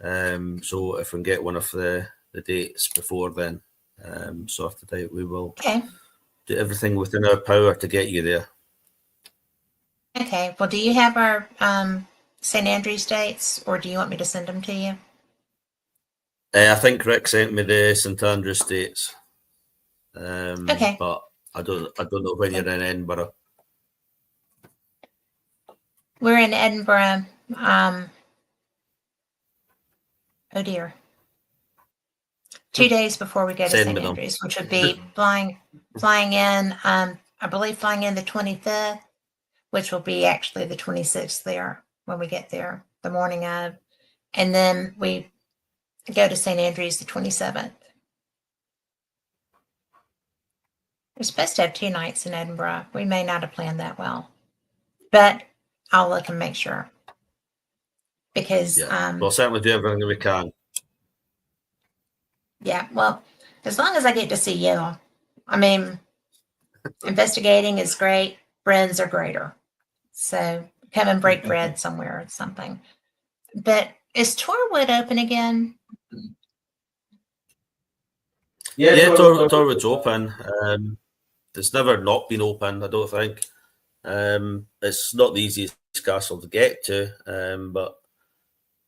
So if we can get one of the dates before then sorted out, we will do everything within our power to get you there. Okay. Well, do you have our St. Andrews dates, or do you want me to send them to you? I think Rick sent me the St. Andrews dates. Okay. But I don't know when you're in Edinburgh. We're in Edinburgh. Oh dear. 2 days before we go to St. Andrews, which would be flying in. I believe flying in the 25th, which will be actually the 26th there when we get there, the morning of, and then we go to St. Andrews the 27th. We're supposed to have 2 nights in Edinburgh. We may not have planned that well, but I'll look and make sure. Because we'll certainly do everything we can. Yeah, well, as long as I get to see you. I mean, investigating is great. Friends are greater. So come and break bread somewhere or something. But is Torwood open again? Yeah, Torwood's open. It's never not been open, I don't think. It's not the easiest castle to get to, but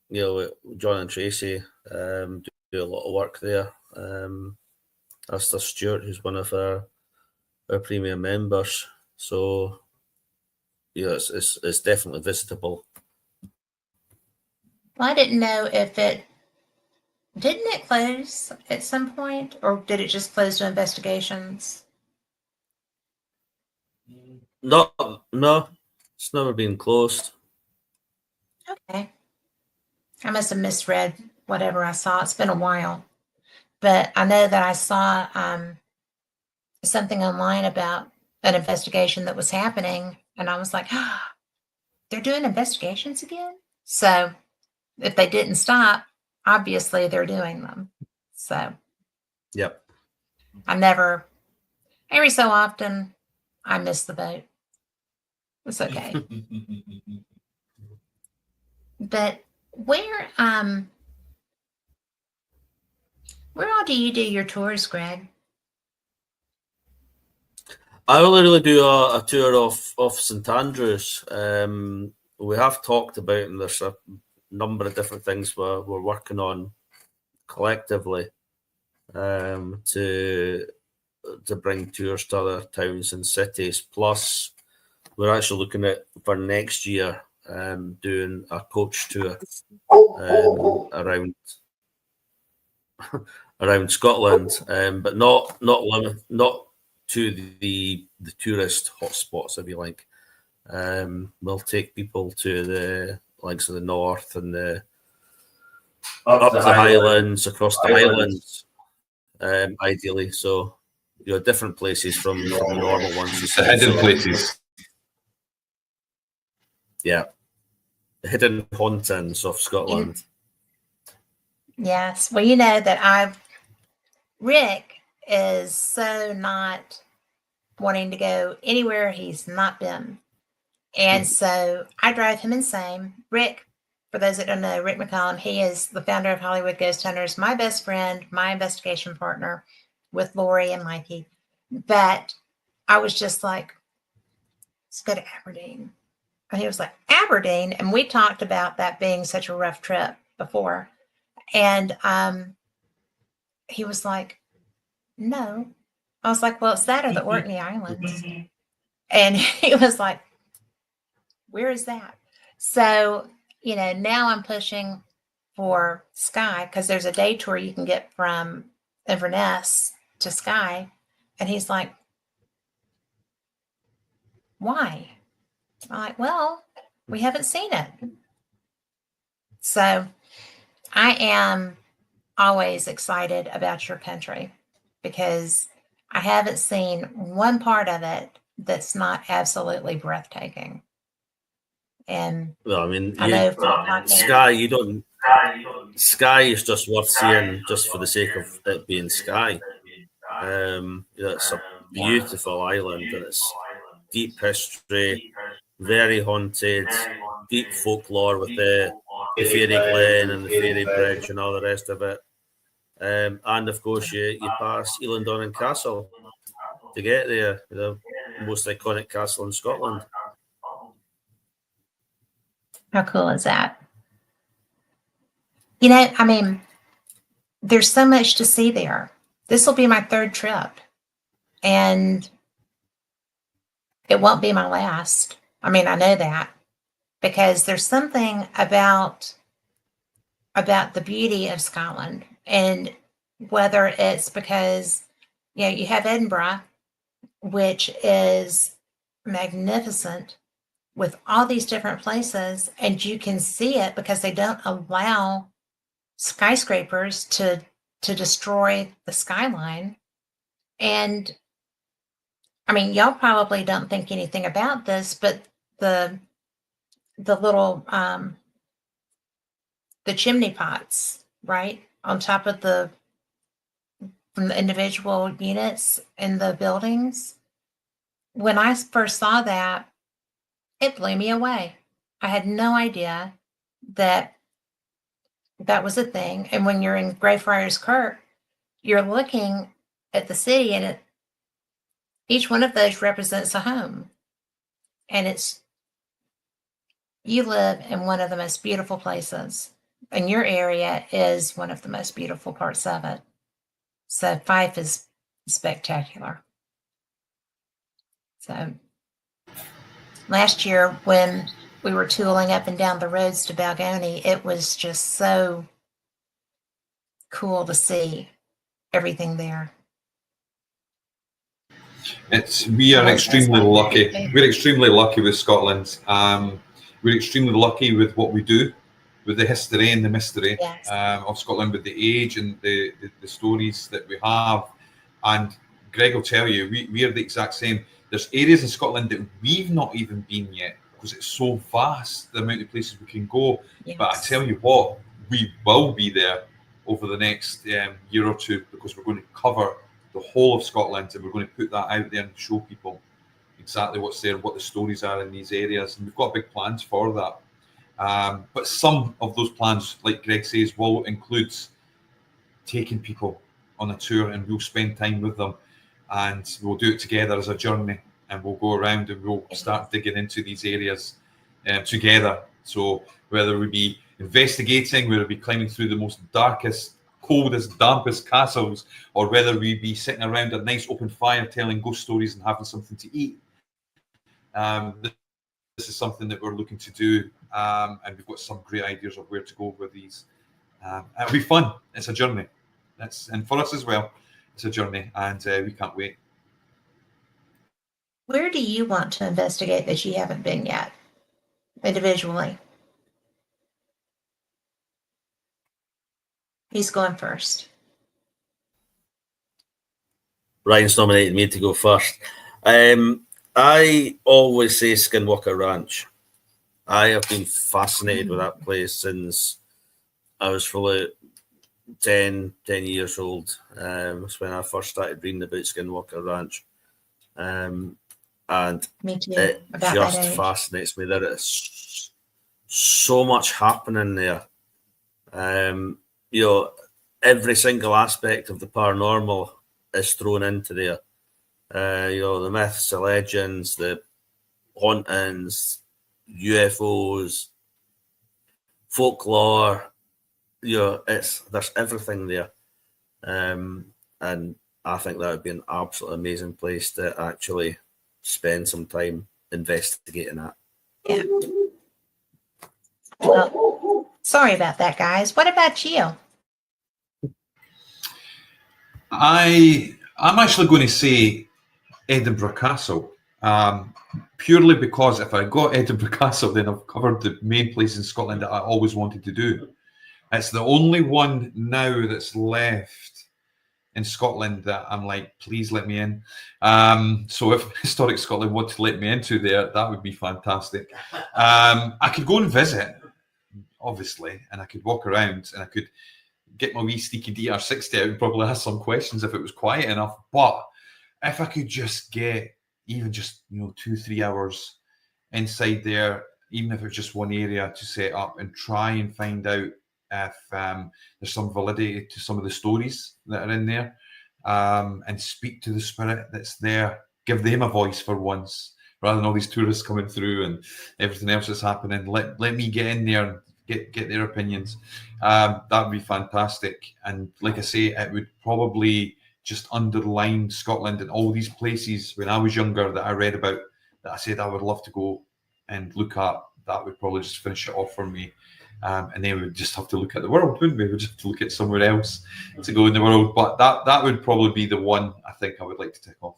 you know, John and Tracy do a lot of work there. That's the Stewart, who's one of our premium members. So yeah, it's definitely visitable. Well, I didn't know if didn't it close at some point, or did it just close to investigations? No, it's never been closed. Okay. I must have misread whatever I saw. It's been a while. But I know that I saw something online about an investigation that was happening, and I was like, they're doing investigations again. So if they didn't stop, obviously they're doing them. So yep. Every so often I miss the boat. It's okay. But where all do you do your tours, Greg? I only really do a tour of St Andrews. We have talked about, and there's a number of different things we're working on collectively to bring tours to other towns and cities. Plus, we're actually looking at for next year doing a coach tour around Scotland, but not to the tourist hotspots, if you like. We'll take people to the likes of the north and up the Highlands, across the Highlands, ideally. So, different places from the normal ones. The hidden places. Yeah. The hidden hauntings of Scotland. Yes. Well, you know that Rick is so not wanting to go anywhere he's not been. And so I drive him insane. Rick, for those that don't know, Rick McCollum, he is the founder of Hollywood Ghost Hunters, my best friend, my investigation partner with Lori and Mikey. But I was just like, let's go to Aberdeen. And he was like, Aberdeen? And we talked about that being such a rough trip before. And he was like, no. I was like, well, it's that or the Orkney Islands. And he was like, where is that? So, now I'm pushing for Skye because there's a day tour you can get from Inverness to Skye. And he's like, why? I'm like, well, we haven't seen it. So I am always excited about your country because I haven't seen one part of it that's not absolutely breathtaking. And well, I mean, Skye, Skye is just worth seeing just for the sake of it being Skye. It's a beautiful island and it's deep history, very haunted, deep folklore with the Fairy Glen and the Fairy Bridge and all the rest of it. And of course, you pass Elandon Castle to get there, the most iconic castle in Scotland. How cool is that? There's so much to see there. This will be my third trip, and it won't be my last. I know that because there's something about the beauty of Scotland, and whether it's because you have Edinburgh, which is magnificent with all these different places, and you can see it because they don't allow skyscrapers to destroy the skyline. And y'all probably don't think anything about this, but the little the chimney pots, right, on top of from the individual units in the buildings. When I first saw that, it blew me away. I had no idea that was a thing. And when you're in Greyfriars Kirk, you're looking at the city, and each one of those represents a home. And you live in one of the most beautiful places, and your area is one of the most beautiful parts of it. So Fife is spectacular. So last year when we were tooling up and down the roads to Balgony, it was just so cool to see everything there. We are extremely lucky. We're extremely lucky with Scotland. We're extremely lucky with what we do, with the history and the mystery of Scotland, with the age and the stories that we have. And Greg will tell you, we are the exact same. There's areas in Scotland that we've not even been yet, because it's so vast, the amount of places we can go. Yes. But I tell you what, we will be there over the next year or two, because we're going to cover the whole of Scotland, and we're going to put that out there and show people exactly what's there, what the stories are in these areas, and we've got big plans for that. But some of those plans, like Greg says, will include taking people on a tour, and we'll spend time with them, and we'll do it together as a journey, and we'll go around and we'll start digging into these areas together. So whether we be investigating, whether we be climbing through the most darkest, coldest, dampest castles, or whether we be sitting around a nice open fire telling ghost stories and having something to eat, this is something that we're looking to do, and we've got some great ideas of where to go with these. It'll be fun. It's a journey. And for us as well, it's a journey, and we can't wait. Where do you want to investigate that you haven't been yet, individually? He's going first. Ryan's nominated me to go first. I always say Skinwalker Ranch. I have been fascinated with that place since I was probably 10 years old. That's when I first started reading about Skinwalker Ranch. And Me too. it just fascinates me that it's so much happening there. You know, every single aspect of the paranormal is thrown into there. You know, the myths, the legends, the hauntings, UFOs, folklore. You know, there's everything there. And I think that would be an absolutely amazing place to actually spend some time investigating that. Yeah. Well, sorry about that, guys. What about you? I'm actually going to say Edinburgh Castle, purely because if I got Edinburgh Castle, then I've covered the main place in Scotland that I always wanted to do. It's the only one now that's left in Scotland that I'm like, please let me in. So if Historic Scotland want to let me into there, that would be fantastic. I could go and visit, obviously, and I could walk around, and I could get my wee sneaky DR60 out and probably ask some questions if it was quiet enough. But if I could just get even just 2-3 hours inside there, even if it's just one area to set up, and try and find out if there's some validity to some of the stories that are in there, and speak to the spirit that's there, give them a voice for once, rather than all these tourists coming through and everything else that's happening. Let me get in there and get their opinions. That would be fantastic. And like I say, it would probably just underline Scotland and all these places when I was younger that I read about, that I said I would love to go and look at. That would probably just finish it off for me. And then we'd just have to look at the world, wouldn't we? We'd just have to look at somewhere else to go in the world. But that would probably be the one I think I would like to tick off.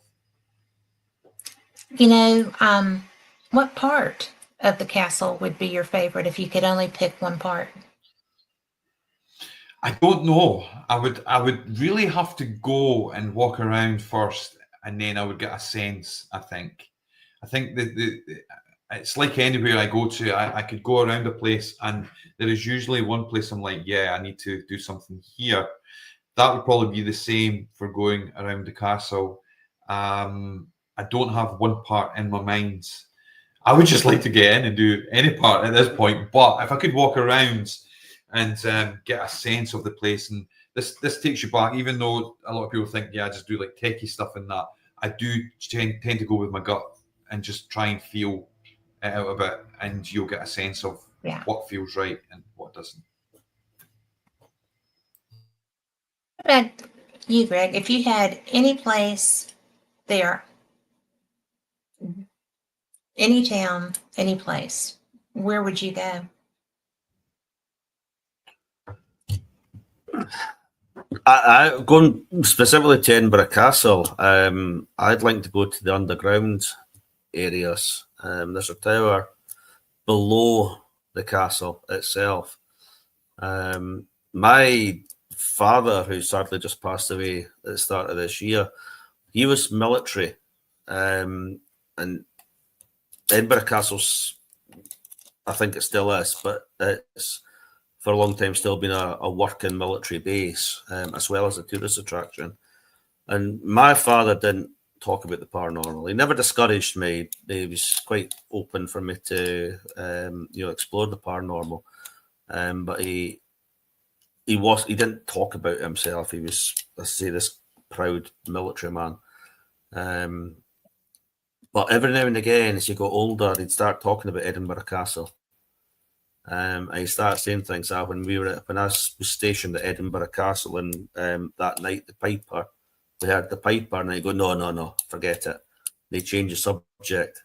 What part of the castle would be your favorite if you could only pick one part? I don't know. I would really have to go and walk around first, and then I would get a sense. I think that it's like anywhere I go to. I could go around a place, and there is usually one place I'm like, yeah, I need to do something here. That would probably be the same for going around the castle. I don't have one part in my mind. I would just like to get in and do any part at this point. But if I could walk around and get a sense of the place, and this takes you back, even though a lot of people think, yeah, I just do like techie stuff and that, I do tend to go with my gut and just try and feel it out a bit, and you'll get a sense of what feels right and what doesn't. What about you, Greg? If you had any place there, any town, any place, where would you go? I going specifically to Edinburgh Castle. I'd like to go to the underground areas. There's a tower below the castle itself. My father, who sadly just passed away at the start of this year, he was military, and Edinburgh Castle's I think it still is, but it's for a long time still been a working military base, as well as a tourist attraction. And my father didn't talk about the paranormal. He never discouraged me. He was quite open for me to, explore the paranormal. But he didn't talk about himself. He was, let's say, this proud military man. But every now and again, as you got older, he'd start talking about Edinburgh Castle. And he started saying things that when I was stationed at Edinburgh Castle, and that night we heard the piper, and I go, no, forget it. They change the subject.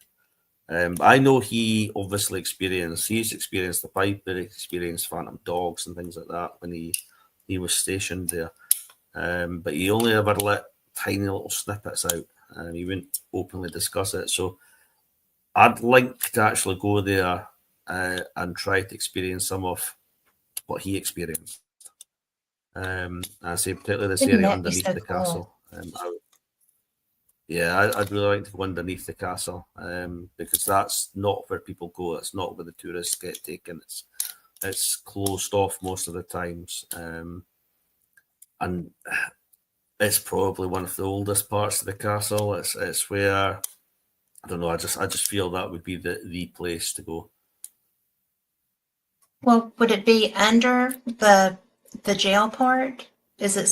I know he's experienced the piper, he experienced phantom dogs and things like that when he was stationed there. But he only ever let tiny little snippets out, and he wouldn't openly discuss it. So I'd like to actually go there and try to experience some of what he experienced. I say particularly this area underneath the castle. I'd really like to go underneath the castle, because that's not where people go. It's not where the tourists get taken. It's closed off most of the times, and it's probably one of the oldest parts of the castle. It's where, I don't know. I just feel that would be the place to go. Well, would it be under the jail part? Is it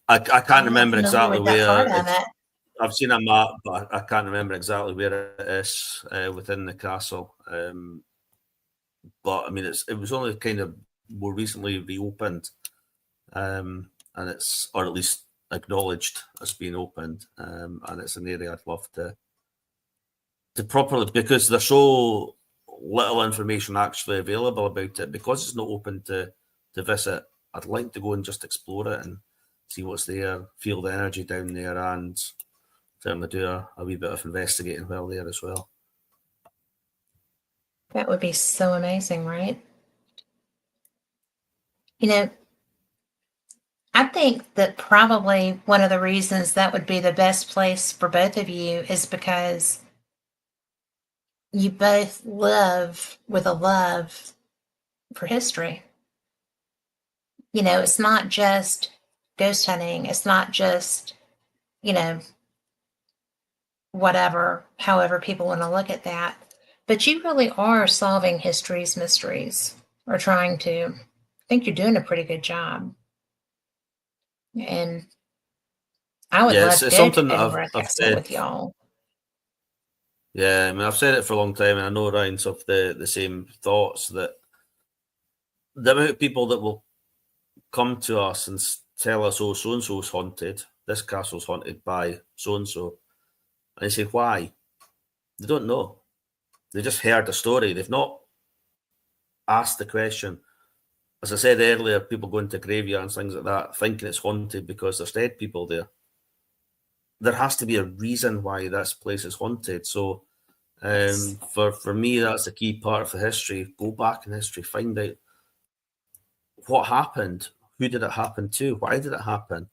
I can't remember exactly where. It. I've seen a map, but I can't remember exactly where it is within the castle. But I mean, it was only kind of more recently reopened, and or at least acknowledged as being opened, and it's an area I'd love to properly, because there's so little information actually available about it, because it's not open to visit. I'd like to go and just explore it and see what's there, feel the energy down there, and certainly do a wee bit of investigating while there as well. That would be so amazing, right? I think that probably one of the reasons that would be the best place for both of you is because you both live with a love for history. It's not just ghost hunting. It's not just, however people want to look at that. But you really are solving history's mysteries, or trying to. I think you're doing a pretty good job. And I would love to go to Edinburgh Castle with y'all. Yeah, I mean, I've said it for a long time, and I know Ryan's of the same thoughts, that the amount of people that will come to us and tell us, oh, so-and-so's haunted, this castle's haunted by so-and-so, and they say, why? They don't know. They just heard the story. They've not asked the question. As I said earlier, people going to graveyards and things like that, thinking it's haunted because there's dead people there. There has to be a reason why this place is haunted. So for me, that's a key part of the history. Go back in history, find out what happened, who did it happen to, why did it happen,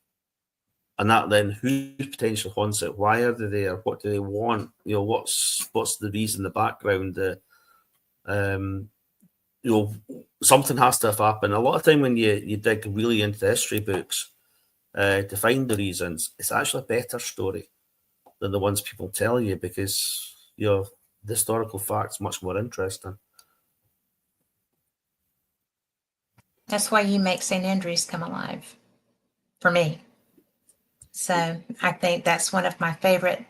and that then who potentially haunts it, why are they there, what do they want, what's the reason, the background, something has to have happened. A lot of time when you dig really into the history books to find the reasons, it's actually a better story than the ones people tell you, because the historical fact's much more interesting. That's why you make St. Andrews come alive, for me. So I think that's one of my favorite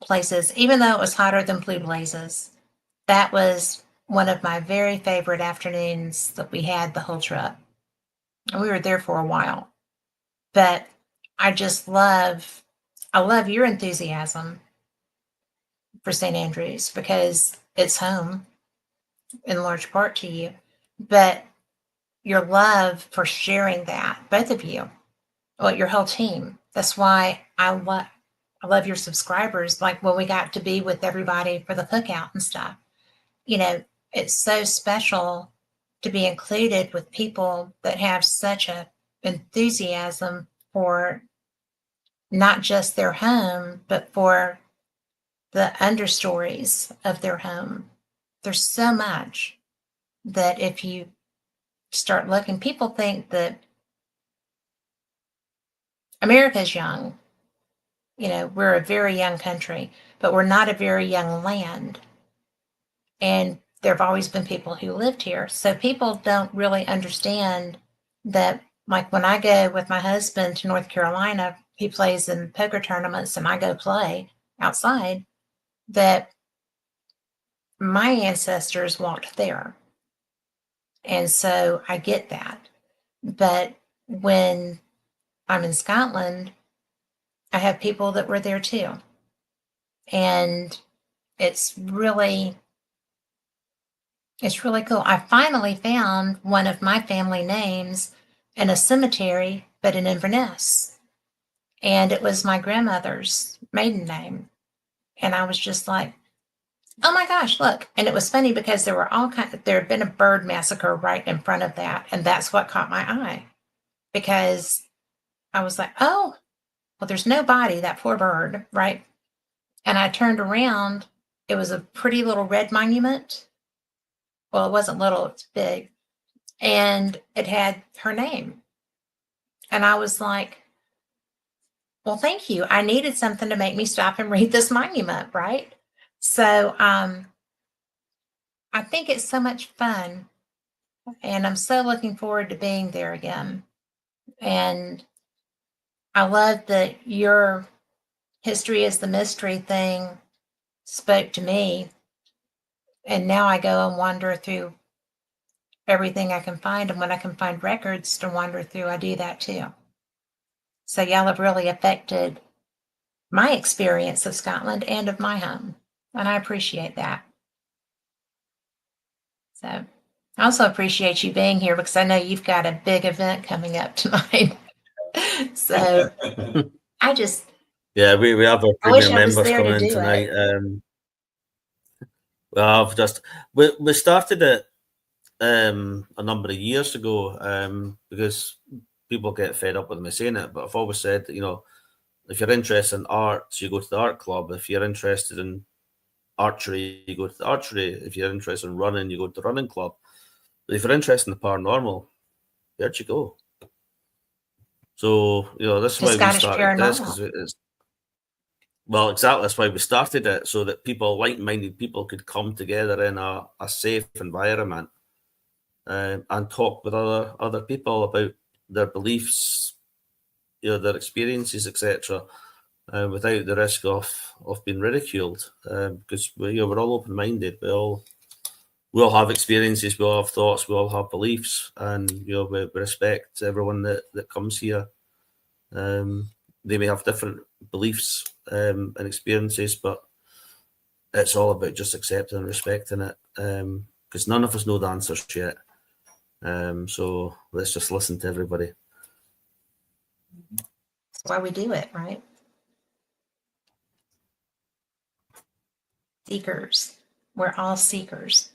places, even though it was hotter than Blue Blazes. That was one of my very favorite afternoons that we had the whole trip. And we were there for a while. But I love your enthusiasm for St. Andrews, because it's home in large part to you. But your love for sharing that, both of you, your whole team. That's why I love your subscribers. Like when we got to be with everybody for the cookout and stuff, it's so special to be included with people that have such a enthusiasm for not just their home, but for the understories of their home. There's so much that if you start looking, people think that America's young. You know, we're a very young country, but we're not a very young land. And there have always been people who lived here. So people don't really understand that, like when I go with my husband to North Carolina, he plays in poker tournaments and I go play outside, that my ancestors walked there. And so I get that. But when I'm in Scotland, I have people that were there too. And it's really cool. I finally found one of my family names in a cemetery, but in Inverness. And it was my grandmother's maiden name. And I was just like, oh my gosh, look. And it was funny because there had been a bird massacre right in front of that. And that's what caught my eye, because I was like, oh, well, there's no body, that poor bird, right? And I turned around. It was a pretty little red monument. Well, it wasn't little, it's big. And it had her name. And I was like, well, thank you. I needed something to make me stop and read this monument, right? So I think it's so much fun. And I'm so looking forward to being there again. And I love that your history is the mystery thing spoke to me. And now I go and wander through everything I can find. And when I can find records to wander through, I do that too. So y'all have really affected my experience of Scotland and of my home. And I appreciate that. So I also appreciate you being here, because I know you've got a big event coming up tonight. So I just... Yeah, we have our premium members coming in tonight. Well, we started it a number of years ago because people get fed up with me saying it, but I've always said that, you know, if you're interested in arts, you go to the art club. If you're interested in archery, you go to the archery. If you're interested in running, you go to the running club. But if you're interested in the paranormal, where'd you go? So, you know, this is why we started this, because it's... Well, exactly. That's why we started it, so that people, like-minded people, could come together in a safe environment and talk with other people about their beliefs, you know, their experiences, etc., without the risk of being ridiculed. Because we're all open-minded. We all have experiences. We all have thoughts. We all have beliefs, and we respect everyone that comes here. They may have different beliefs and experiences, but it's all about just accepting and respecting it, because none of us know the answers yet. So let's just listen to everybody. That's why we do it, right? Seekers. We're all seekers.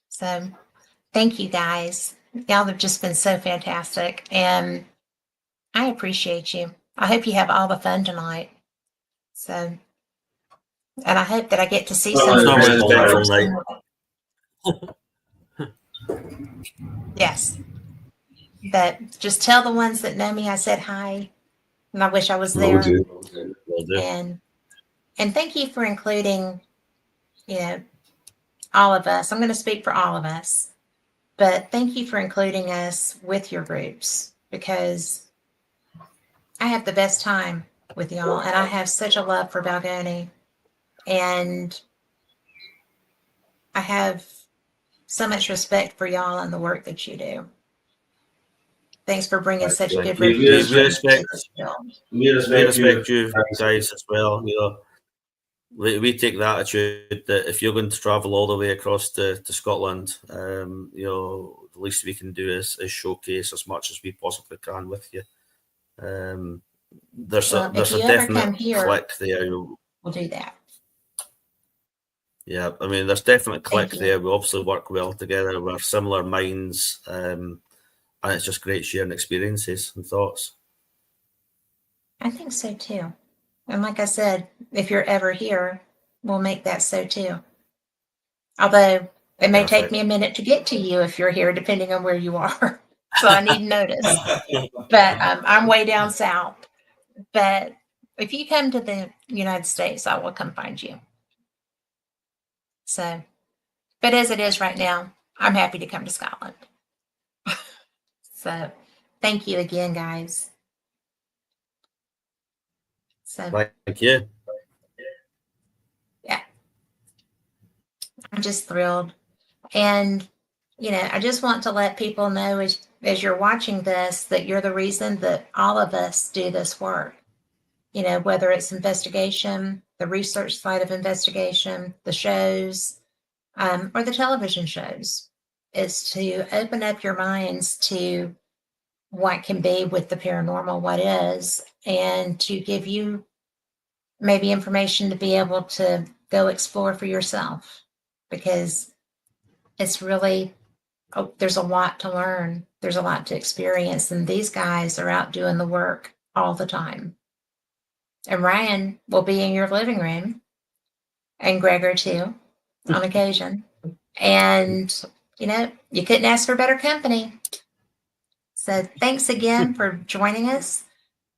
So thank you, guys. Y'all have just been so fantastic, and I appreciate you. I hope you have all the fun tonight. So, and I hope that I get to see some of Yes. But just tell the ones that know me I said hi, and I wish I was there. Will do. And thank you for including, all of us. I'm going to speak for all of us, but thank you for including us with your groups, because I have the best time with y'all, and I have such a love for Balgony, and I have so much respect for y'all and the work that you do. Thanks for bringing such a good reputation. We respect you guys as well. We take the attitude that if you're going to travel all the way across to Scotland, the least we can do is showcase as much as we possibly can with you. There's a definite click there. We'll do that. Yeah, I mean, there's definitely click there. We obviously work well together. We're similar minds, and it's just great sharing experiences and thoughts. I think so too. And like I said, if you're ever here, we'll make that so too. Although it may take me a minute to get to you if you're here, depending on where you are. So I need notice. But I'm way down south. But if you come to the United States, I will come find you. So, but as it is right now, I'm happy to come to Scotland. So thank you again, guys. So thank you. Yeah. I'm just thrilled. And, you know, I just want to let people know as you're watching this, that you're the reason that all of us do this work. You know, whether it's investigation, the research side of investigation, the shows, or the television shows, is to open up your minds to what can be with the paranormal, what is, and to give you maybe information to be able to go explore for yourself, because it's really, there's a lot to learn. There's a lot to experience. And these guys are out doing the work all the time. And Ryan will be in your living room, and Gregor too, on occasion. And, you know, you couldn't ask for better company. So thanks again for joining us.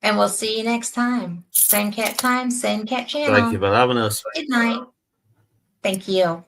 And we'll see you next time. Same cat time, same cat channel. Thank you for having us. Good night. Thank you.